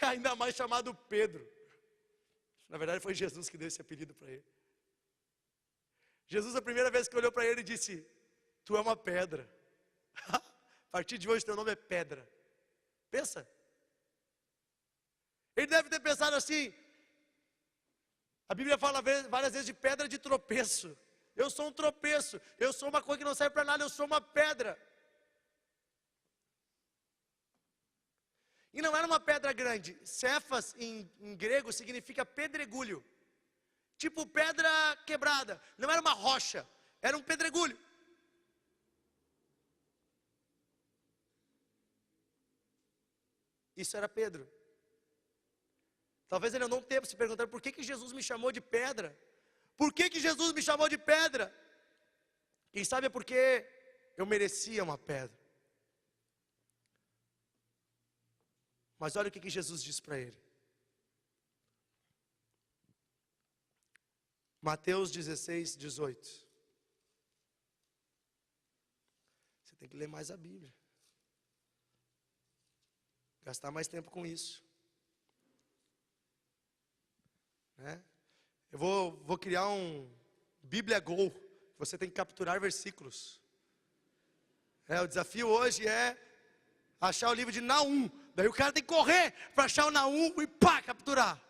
Ainda mais chamado Pedro. Na verdade foi Jesus que deu esse apelido para ele. Jesus, a primeira vez que olhou para ele, disse, tu é uma pedra. A partir de hoje teu nome é Pedra. Pensa. Ele deve ter pensado assim. A Bíblia fala várias vezes de pedra de tropeço. Eu sou um tropeço, eu sou uma coisa que não serve para nada, eu sou uma pedra. E não era uma pedra grande. Cefas em grego significa pedregulho. Tipo pedra quebrada. Não era uma rocha, era um pedregulho. Isso era Pedro. Talvez ele não tenha se perguntando por que Jesus me chamou de pedra. Por que Jesus me chamou de pedra? Quem sabe é porque eu merecia uma pedra. Mas olha o que Jesus diz para ele. Mateus 16, 18. Você tem que ler mais a Bíblia. Gastar mais tempo com isso. Né? Eu vou criar um Bíblia Go. Você tem que capturar versículos. O desafio hoje é achar o livro de Naum. Daí o cara tem que correr para achar o Naum e pá, capturar.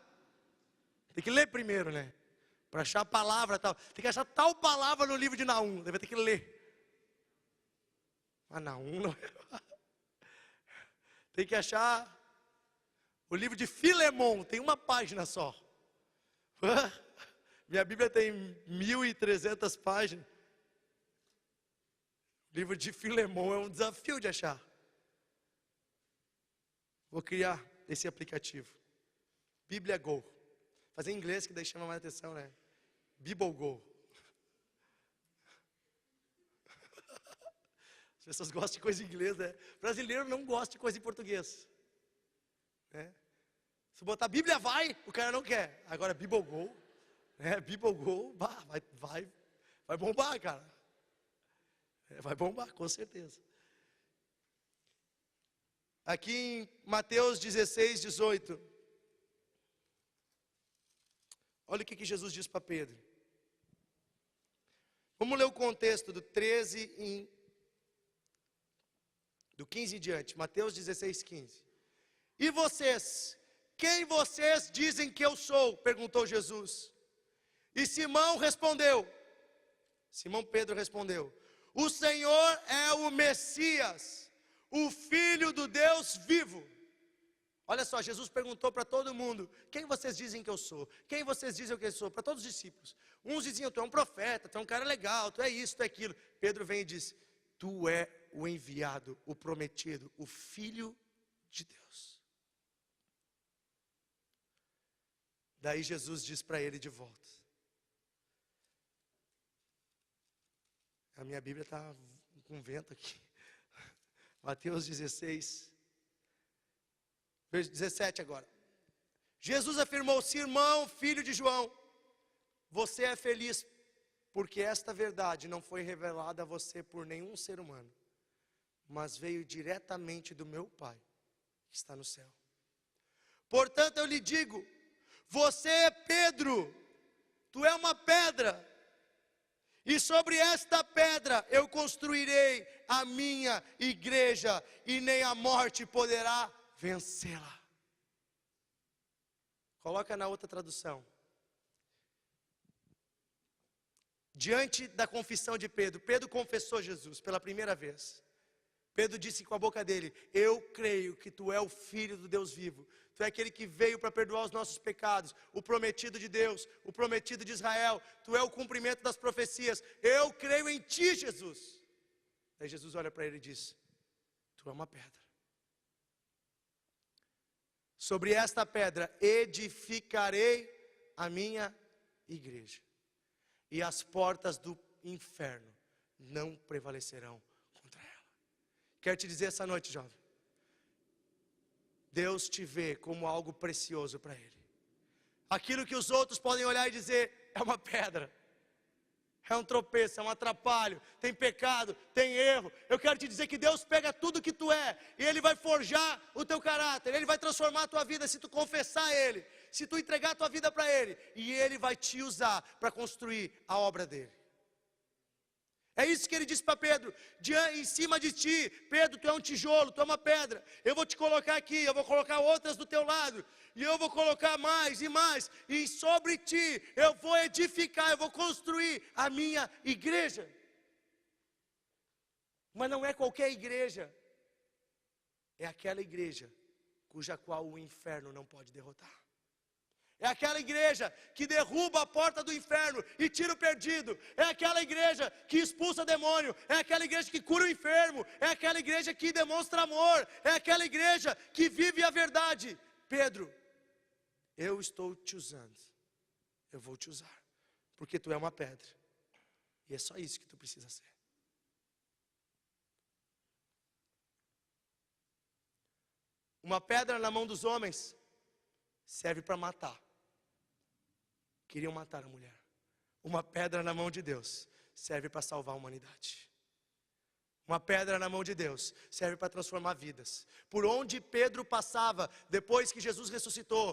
Tem que ler primeiro, né? Para achar a palavra tal. Tem que achar tal palavra no livro de Naum. Daí vai ter que ler. Mas Naum não é. Tem que achar o livro de Filemon. Tem uma página só. Minha Bíblia tem 1.300 páginas. O livro de Filemon é um desafio de achar. Vou criar esse aplicativo. Bíblia Go. Fazer em inglês que daí chama mais atenção, né? Bible Go. As pessoas gostam de coisa em inglês, né? Brasileiro não gosta de coisa em português. Né? Se botar Bíblia vai, o cara não quer. Agora Bible Go, né? Bible Go, vai bombar, cara. Vai bombar, com certeza. Aqui em Mateus 16, 18. Olha o que Jesus diz para Pedro. Vamos ler o contexto do 15 em diante. Mateus 16, 15. E vocês? Quem vocês dizem que eu sou? Perguntou Jesus. E Simão Pedro respondeu. O Senhor é o Messias, o Filho do Deus vivo. Olha só, Jesus perguntou para todo mundo, quem vocês dizem que eu sou? Quem vocês dizem que eu sou? Para todos os discípulos. Uns diziam, tu é um profeta, tu é um cara legal, tu é isso, tu é aquilo. Pedro vem e diz, tu é o enviado, o prometido, o Filho de Deus. Daí Jesus diz para ele de volta. A minha Bíblia está com vento aqui. Mateus 16. Versículo 17 agora. Jesus afirmou, Simão, filho de João, você é feliz, porque esta verdade não foi revelada a você por nenhum ser humano, mas veio diretamente do meu Pai, que está no céu. Portanto eu lhe digo, você é Pedro, tu é uma pedra, e sobre esta pedra eu construirei a minha igreja, e nem a morte poderá vencê-la. Coloca na outra tradução. Diante da confissão de Pedro, Pedro confessou Jesus pela primeira vez. Pedro disse com a boca dele, eu creio que tu é o Filho do Deus vivo. Tu é aquele que veio para perdoar os nossos pecados, o prometido de Deus, o prometido de Israel. Tu é o cumprimento das profecias. Eu creio em ti, Jesus. Aí Jesus olha para ele e diz, tu é uma pedra. Sobre esta pedra edificarei a minha igreja. E as portas do inferno não prevalecerão contra ela. Quero te dizer essa noite, jovem. Deus te vê como algo precioso para Ele. Aquilo que os outros podem olhar e dizer, é uma pedra. É um tropeço, é um atrapalho, tem pecado, tem erro. Eu quero te dizer que Deus pega tudo que tu é e Ele vai forjar o teu caráter. Ele vai transformar a tua vida se tu confessar Ele, se tu entregar a tua vida para Ele. E Ele vai te usar para construir a obra dEle. É isso que Ele disse para Pedro, em cima de ti, Pedro, tu é um tijolo, tu é uma pedra. Eu vou te colocar aqui, eu vou colocar outras do teu lado. E eu vou colocar mais e mais. E sobre ti eu vou edificar, eu vou construir a minha igreja. Mas não é qualquer igreja. É aquela igreja cuja qual o inferno não pode derrotar. É aquela igreja que derruba a porta do inferno e tira o perdido. É aquela igreja que expulsa demônio. É aquela igreja que cura o enfermo. É aquela igreja que demonstra amor. É aquela igreja que vive a verdade. Pedro, eu estou te usando. Eu vou te usar. Porque tu é uma pedra. E é só isso que tu precisa ser. Uma pedra na mão dos homens serve para matar. Queriam matar a mulher. Uma pedra na mão de Deus serve para salvar a humanidade. Uma pedra na mão de Deus serve para transformar vidas. Por onde Pedro passava, depois que Jesus ressuscitou,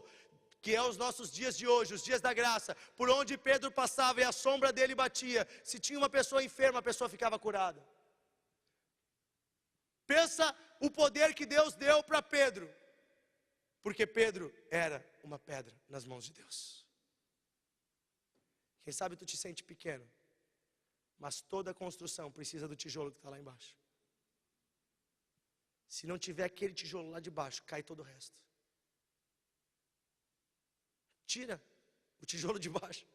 que é os nossos dias de hoje, os dias da graça, por onde Pedro passava e a sombra dele batia, se tinha uma pessoa enferma, a pessoa ficava curada. Pensa o poder que Deus deu para Pedro, porque Pedro era uma pedra nas mãos de Deus. Quem sabe tu te sente pequeno, mas toda construção precisa do tijolo que está lá embaixo. Se não tiver aquele tijolo lá de baixo, cai todo o resto. Tira o tijolo de baixo,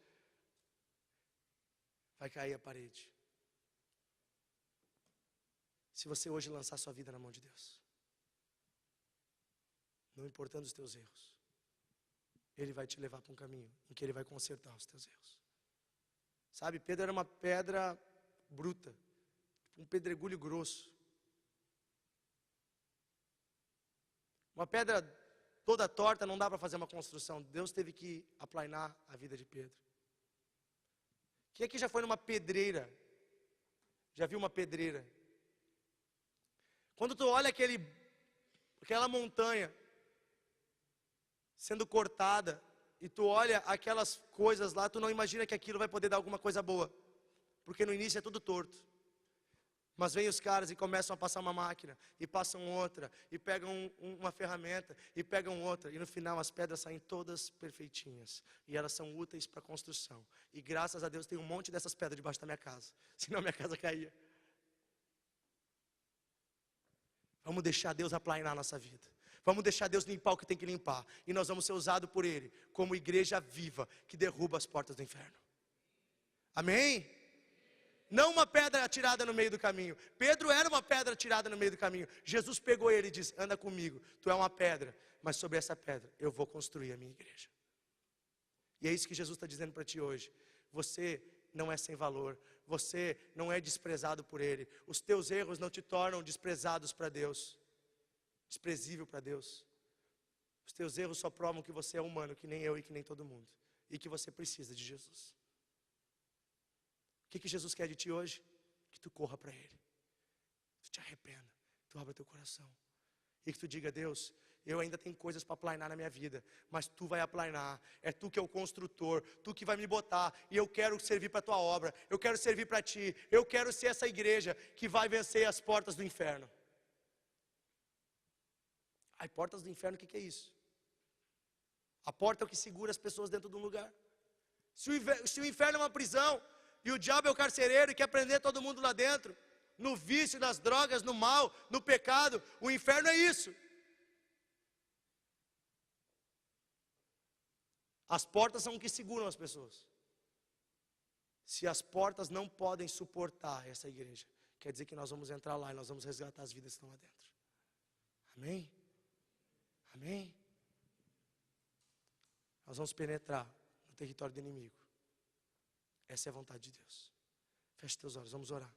vai cair a parede. Se você hoje lançar sua vida na mão de Deus, não importando os teus erros, Ele vai te levar para um caminho em que Ele vai consertar os teus erros. Sabe, Pedro era uma pedra bruta, um pedregulho grosso. Uma pedra toda torta, não dá para fazer uma construção. Deus teve que aplainar a vida de Pedro. Quem aqui já foi numa pedreira? Já viu uma pedreira? Quando tu olha aquela montanha sendo cortada, e tu olha aquelas coisas lá, tu não imagina que aquilo vai poder dar alguma coisa boa, porque no início é tudo torto. Mas vem os caras e começam a passar uma máquina, e passam outra, e pegam uma ferramenta, e pegam outra, e no final as pedras saem todas perfeitinhas, e elas são úteis para a construção. E graças a Deus tem um monte dessas pedras debaixo da minha casa, senão minha casa caía. Vamos deixar Deus aplainar a nossa vida. Vamos deixar Deus limpar o que tem que limpar. E nós vamos ser usados por Ele como igreja viva que derruba as portas do inferno. Amém? Não uma pedra atirada no meio do caminho. Pedro era uma pedra atirada no meio do caminho. Jesus pegou ele e disse: anda comigo, tu é uma pedra, mas sobre essa pedra eu vou construir a minha igreja. E é isso que Jesus está dizendo para ti hoje. Você não é sem valor. Você não é desprezado por Ele. Os teus erros não te tornam desprezados para Deus. Desprezível para Deus. Os teus erros só provam que você é humano, que nem eu e que nem todo mundo. E que você precisa de Jesus. O que Jesus quer de ti hoje? Que tu corra para Ele. Que tu te arrependa. Que tu abra teu coração. E que tu diga: Deus, eu ainda tenho coisas para aplainar na minha vida, mas tu vai aplainar. É tu que é o construtor, tu que vai me botar, e eu quero servir para a tua obra, eu quero servir para ti, eu quero ser essa igreja que vai vencer as portas do inferno. Ai, portas do inferno, o que é isso? A porta é o que segura as pessoas dentro de um lugar. Se o inferno é uma prisão, e o diabo é o carcereiro e quer prender todo mundo lá dentro, no vício, nas drogas, no mal, no pecado, o inferno é isso. As portas são o que seguram as pessoas. Se as portas não podem suportar essa igreja, quer dizer que nós vamos entrar lá e nós vamos resgatar as vidas que estão lá dentro. Amém? Amém? Nós vamos penetrar no território do inimigo. Essa é a vontade de Deus. Feche teus olhos, vamos orar.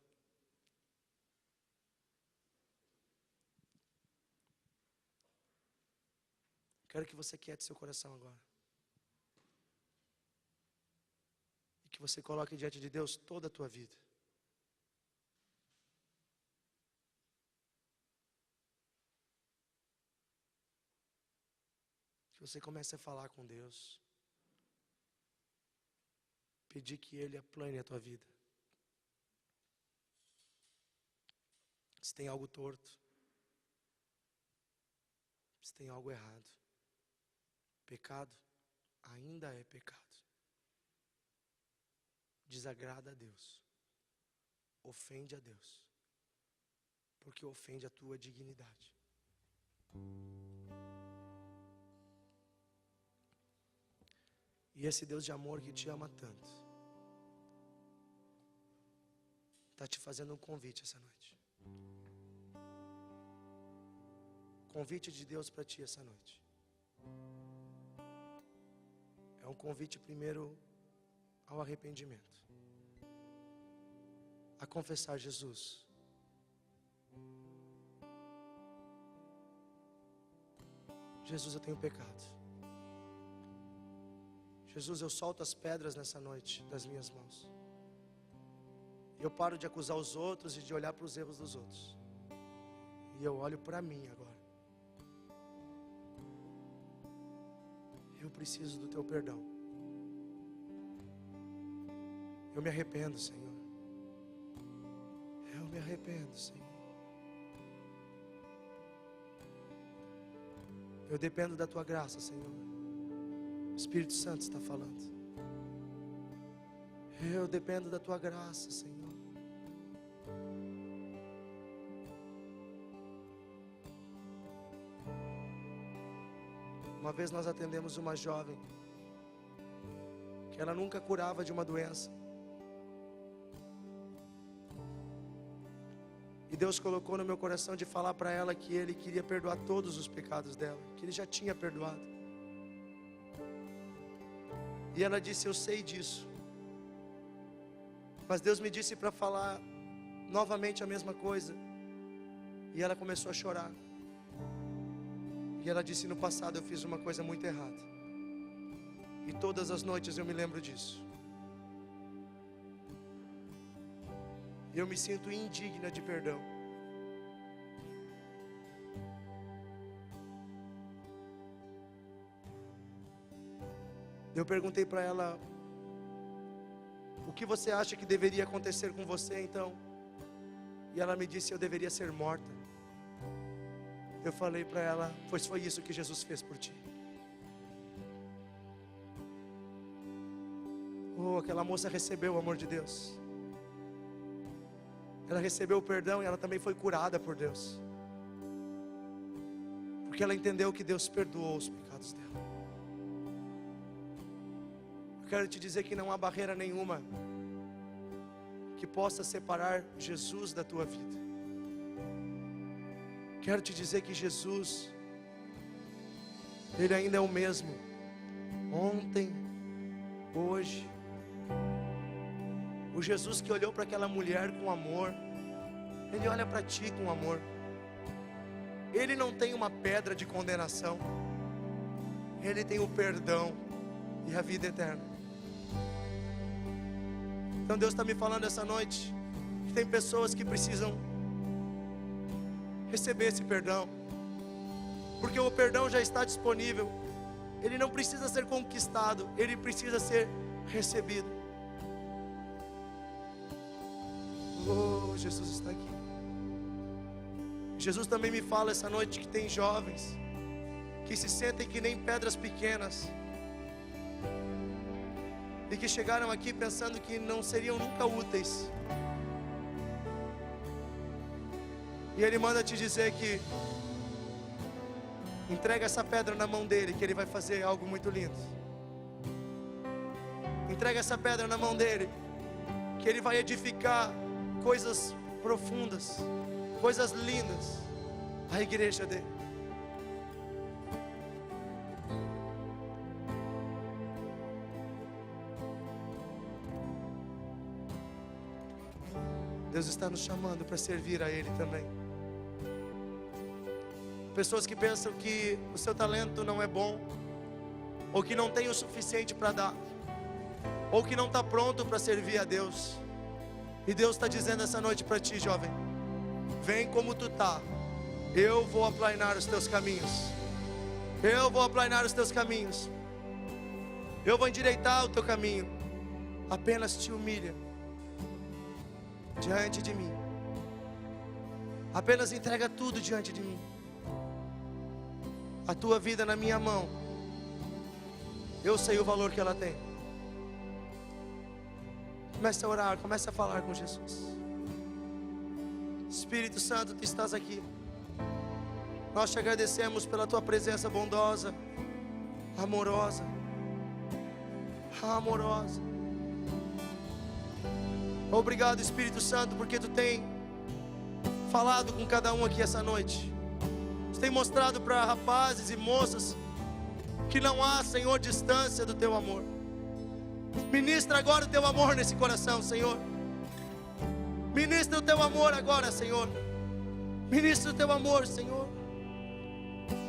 Quero que você quiete seu coração agora. E que você coloque diante de Deus toda a tua vida. Que você comece a falar com Deus. Pedir que Ele aplane a tua vida. Se tem algo torto, se tem algo errado, pecado ainda é pecado. Desagrada a Deus, ofende a Deus, porque ofende a tua dignidade. E esse Deus de amor que te ama tanto está te fazendo um convite essa noite. Convite de Deus para ti essa noite. É um convite primeiro ao arrependimento, a confessar: Jesus, Jesus, eu tenho pecado. Jesus, eu solto as pedras nessa noite das minhas mãos. Eu paro de acusar os outros e de olhar para os erros dos outros. E eu olho para mim agora. Eu preciso do teu perdão. Eu me arrependo, Senhor. Eu me arrependo, Senhor. Eu dependo da tua graça, Senhor. O Espírito Santo está falando. Eu dependo da tua graça, Senhor. Uma vez nós atendemos uma jovem que ela nunca curava de uma doença. E Deus colocou no meu coração de falar para ela que Ele queria perdoar todos os pecados dela, que Ele já tinha perdoado. E ela disse: eu sei disso. Mas Deus me disse para falar novamente a mesma coisa. E ela começou a chorar. E ela disse: no passado eu fiz uma coisa muito errada. E todas as noites eu me lembro disso. E eu me sinto indigna de perdão. Eu perguntei para ela: o que você acha que deveria acontecer com você então? E ela me disse: eu deveria ser morta. Eu falei para ela: pois foi isso que Jesus fez por ti. Oh, aquela moça recebeu o amor de Deus. Ela recebeu o perdão e ela também foi curada por Deus. Porque ela entendeu que Deus perdoou os pecados dela. Eu quero te dizer que não há barreira nenhuma que possa separar Jesus da tua vida. Quero te dizer que Jesus, Ele ainda é o mesmo, ontem, hoje. O Jesus que olhou para aquela mulher com amor, Ele olha para ti com amor. Ele não tem uma pedra de condenação, Ele tem o perdão e a vida eterna. Então Deus está me falando essa noite que tem pessoas que precisam receber esse perdão, porque o perdão já está disponível. Ele não precisa ser conquistado, ele precisa ser recebido. Oh, Jesus está aqui. Jesus também me fala essa noite que tem jovens que se sentem que nem pedras pequenas e que chegaram aqui pensando que não seriam nunca úteis. E Ele manda te dizer que entrega essa pedra na mão dele, que Ele vai fazer algo muito lindo. Entrega essa pedra na mão dele, que Ele vai edificar coisas profundas, coisas lindas, a igreja dele. Deus está nos chamando para servir a Ele também. Pessoas que pensam que o seu talento não é bom, ou que não tem o suficiente para dar, ou que não está pronto para servir a Deus. E Deus está dizendo essa noite para ti, jovem: vem como tu está, eu vou aplainar os teus caminhos. Eu vou aplainar os teus caminhos. Eu vou endireitar o teu caminho. Apenas te humilha diante de mim. Apenas entrega tudo diante de mim. A tua vida na minha mão. Eu sei o valor que ela tem. Comece a orar, comece a falar com Jesus. Espírito Santo, tu estás aqui. Nós te agradecemos pela tua presença bondosa, amorosa. amorosa. Obrigado, Espírito Santo, porque Tu tem falado com cada um aqui essa noite. Tu tem mostrado para rapazes e moças que não há, Senhor, distância do Teu amor. Ministra agora o Teu amor nesse coração, Senhor. Ministra o Teu amor agora, Senhor. Ministra o Teu amor, Senhor.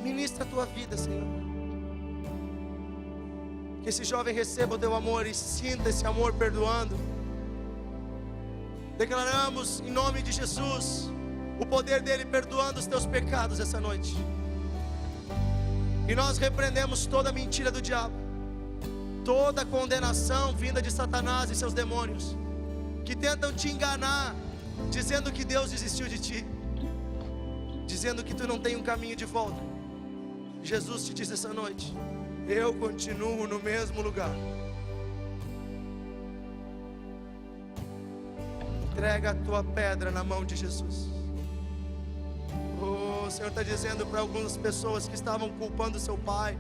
Ministra a Tua vida, Senhor. Que esse jovem receba o Teu amor e sinta esse amor perdoando. Declaramos em nome de Jesus o poder dele perdoando os teus pecados essa noite. E nós repreendemos toda a mentira do diabo, toda a condenação vinda de Satanás e seus demônios, que tentam te enganar, dizendo que Deus desistiu de ti, dizendo que tu não tem um caminho de volta. Jesus te diz essa noite: eu continuo no mesmo lugar. Entrega a tua pedra na mão de Jesus. O Senhor está dizendo para algumas pessoas que estavam culpando seu pai,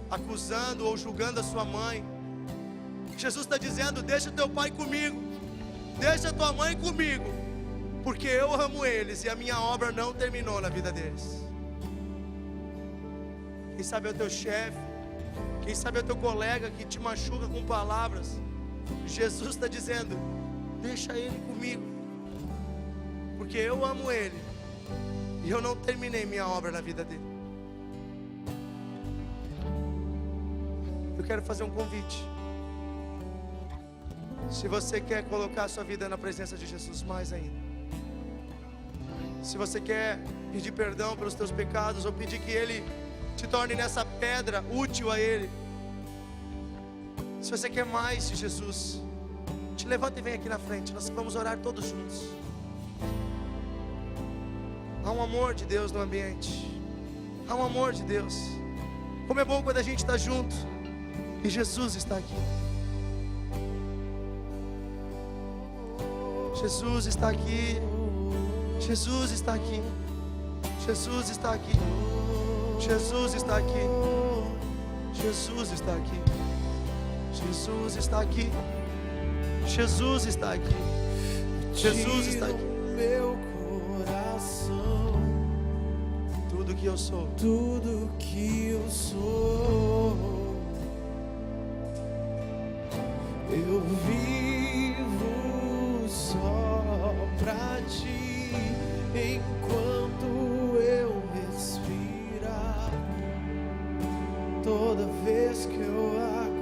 acusando ou julgando a sua mãe. Jesus está dizendo: deixa teu pai comigo, deixa tua mãe comigo, porque eu amo eles e a minha obra não terminou na vida deles. Quem sabe é o teu chefe, quem sabe é o teu colega que te machuca com palavras. Jesus está dizendo: deixa ele comigo, porque eu amo ele e eu não terminei minha obra na vida dele. Eu quero fazer um convite. Se você quer colocar a sua vida na presença de Jesus mais ainda, se você quer pedir perdão pelos teus pecados, ou pedir que Ele te torne nessa pedra útil a Ele, se você quer mais de Jesus, te levanta e vem aqui na frente. Nós vamos orar todos juntos. Há um amor de Deus no ambiente. Há um amor de Deus. Como é bom quando a gente está junto e Jesus está aqui. Jesus está aqui. Jesus está aqui. Jesus está aqui. Jesus está aqui. Jesus está aqui. Jesus está aqui. Jesus está aqui. Jesus está aqui. Meu coração, Tudo que eu sou, tudo que eu sou, eu vivo só pra ti. Enquanto eu respirar, toda vez que eu acordar,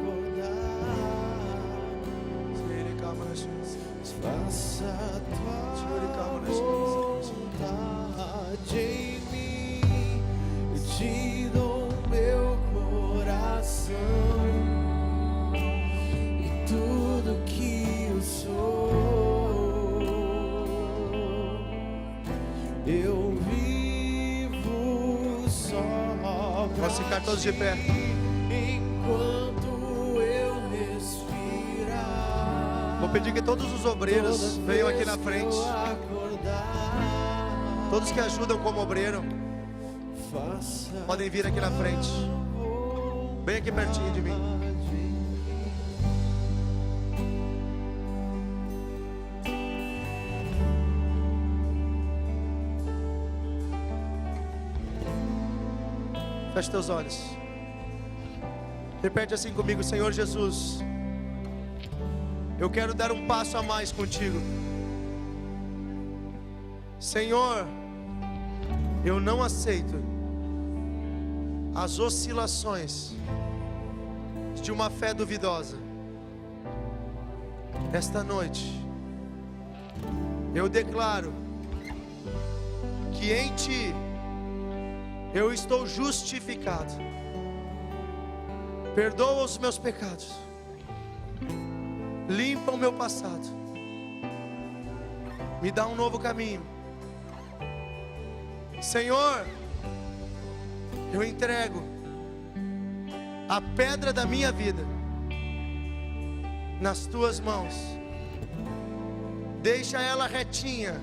faça a tua vontade em mim. Eu te dou meu coração e tudo que eu sou. Eu vivo só pra Posso ficar todos de pé? enquanto eu respirar. Vou pedir que todos os obreiros venham aqui na frente. Todos que ajudam como obreiro podem vir aqui na frente. Bem aqui pertinho de mim. Feche teus olhos. Repete assim comigo: Senhor Jesus, eu quero dar um passo a mais contigo. Senhor, eu não aceito as oscilações de uma fé duvidosa. Esta noite eu declaro que em Ti eu estou justificado. Perdoa os meus pecados, limpa o meu passado, me dá um novo caminho. Senhor, eu entrego a pedra da minha vida nas tuas mãos. Deixa ela retinha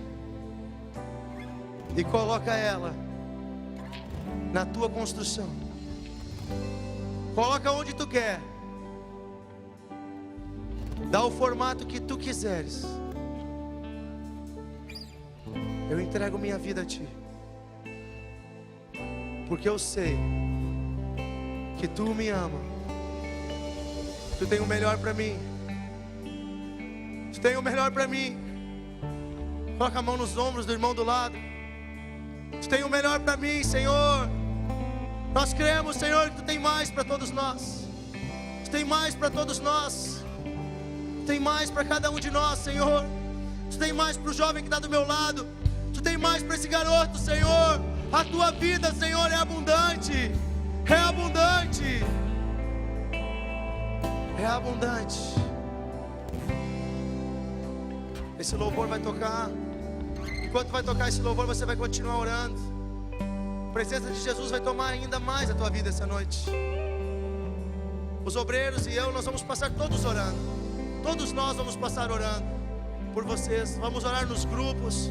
e coloca ela na tua construção. Coloca onde tu quer, Dá o formato que tu quiseres. Eu entrego minha vida a ti, porque eu sei que tu me ama. Tu tem o melhor para mim. Tu tem o melhor para mim. Coloca a mão nos ombros do irmão do lado. Tu tem o melhor para mim, Senhor. Nós cremos, Senhor, que tu tem mais para todos nós. Tu tem mais para todos nós. Tu tem mais para cada um de nós, Senhor. Tu tem mais para o jovem que está do meu lado. Tu tem mais para esse garoto, Senhor. A tua vida, Senhor, é abundante. É abundante. É abundante. Esse louvor vai tocar. Enquanto vai tocar esse louvor, você vai continuar orando. A presença de Jesus vai tomar ainda mais a tua vida essa noite. Os obreiros e eu, nós vamos passar todos orando. Todos nós vamos passar orando por vocês. Vamos orar nos grupos.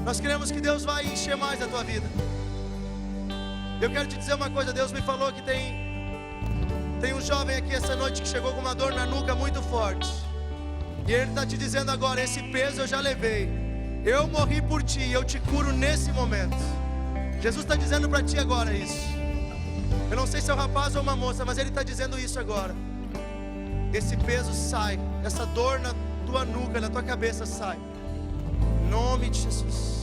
Nós queremos que Deus vai encher mais a tua vida. Eu quero te dizer uma coisa. Deus me falou que tem um jovem aqui essa noite que chegou com uma dor na nuca muito forte. E Ele está te dizendo agora: esse peso eu já levei. Eu morri por ti e eu te curo nesse momento. Jesus está dizendo para ti agora isso. Eu não sei se é um rapaz ou uma moça, mas Ele está dizendo isso agora. Esse peso sai. Essa dor na tua nuca, na tua cabeça sai. Em nome de Jesus.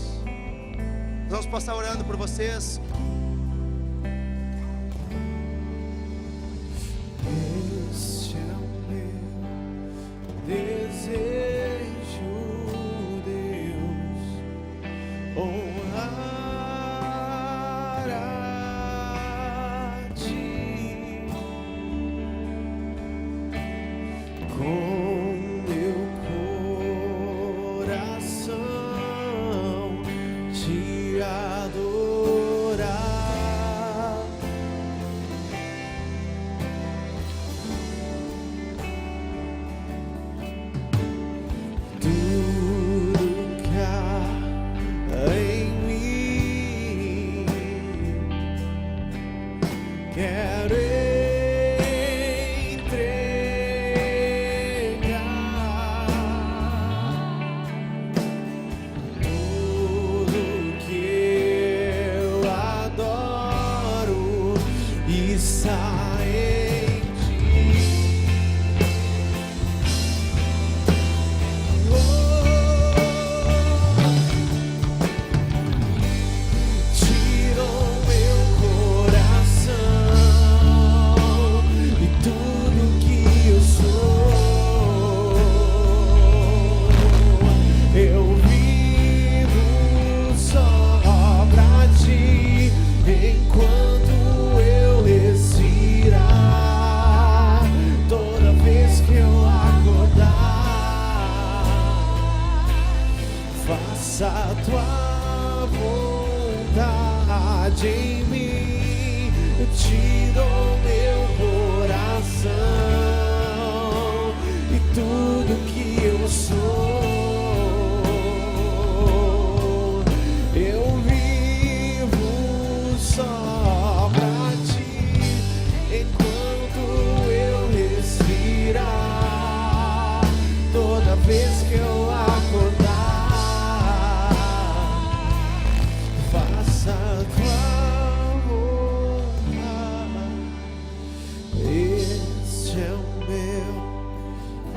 Nós vamos passar orando por vocês. Este é o meu desejo, Deus, honrar a ti com meu coração, te adorar. Tudo que há em mim quero entregar. Tudo que eu adoro está em ti. Tira o meu coração e tudo que eu sou. Eu vivo só pra ti enquanto eu respirar. Toda vez que eu acordar, faça a tua vontade em mim. Eu te dou meu coração e tudo que eu sou. Eu vivo só pra ti enquanto eu respirar. Toda vez que eu acordar, faça a tua vontade. Este é o meu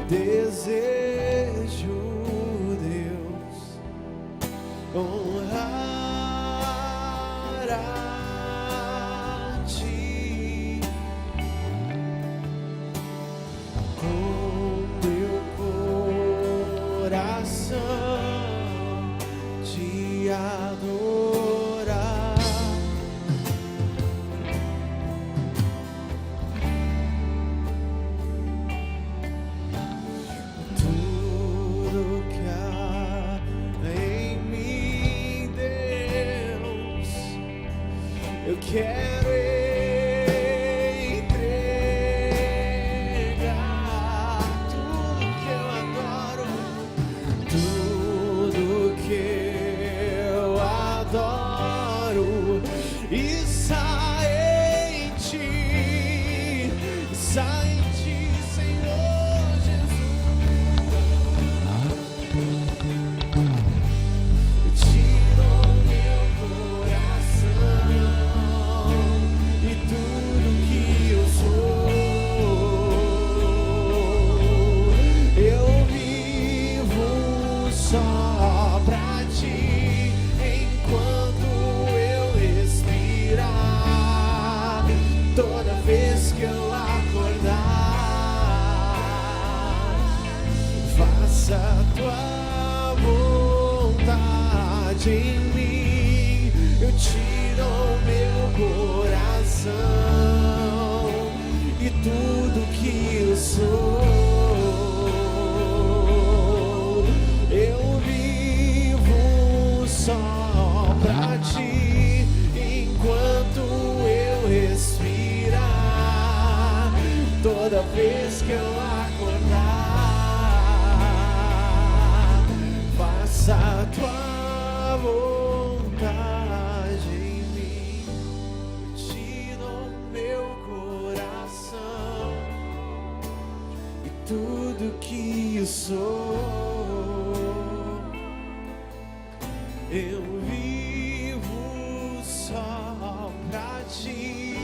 desejo, Deus, honrar a ti com meu coração, te adorar. Tudo que há em mim, Deus, eu quero entregar. Tudo que eu adoro, tudo que eu adoro está em ti, Senhor tirou meu coração e tudo que eu sou. Eu vivo só pra ti enquanto eu respirar. Toda vez que eu acordar, faça a tua vontade em mim. Tira meu coração e tudo que eu sou. Eu vivo só pra ti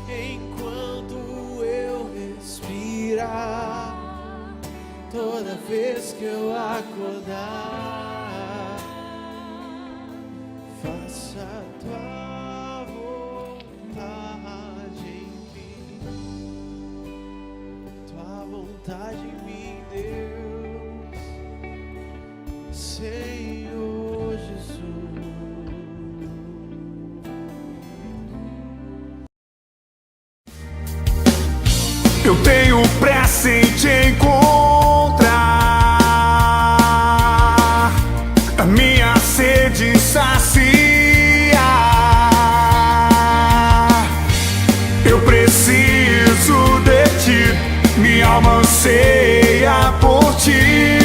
enquanto eu respirar. Toda vez que eu acordar, faça a tua vontade em mim. Tua vontade em mim, Deus, Senhor Jesus. Eu tenho pressa em te encontrar, a minha sede saciar. Eu preciso de ti, minha alma anseia por ti.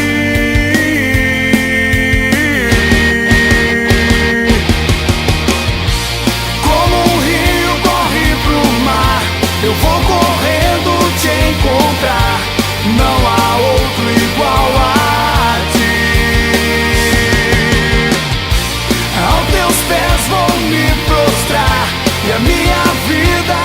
Como um rio corre pro mar, eu vou correndo te encontrar. Não há outro igual a ti. Aos teus pés vou me prostrar e a minha vida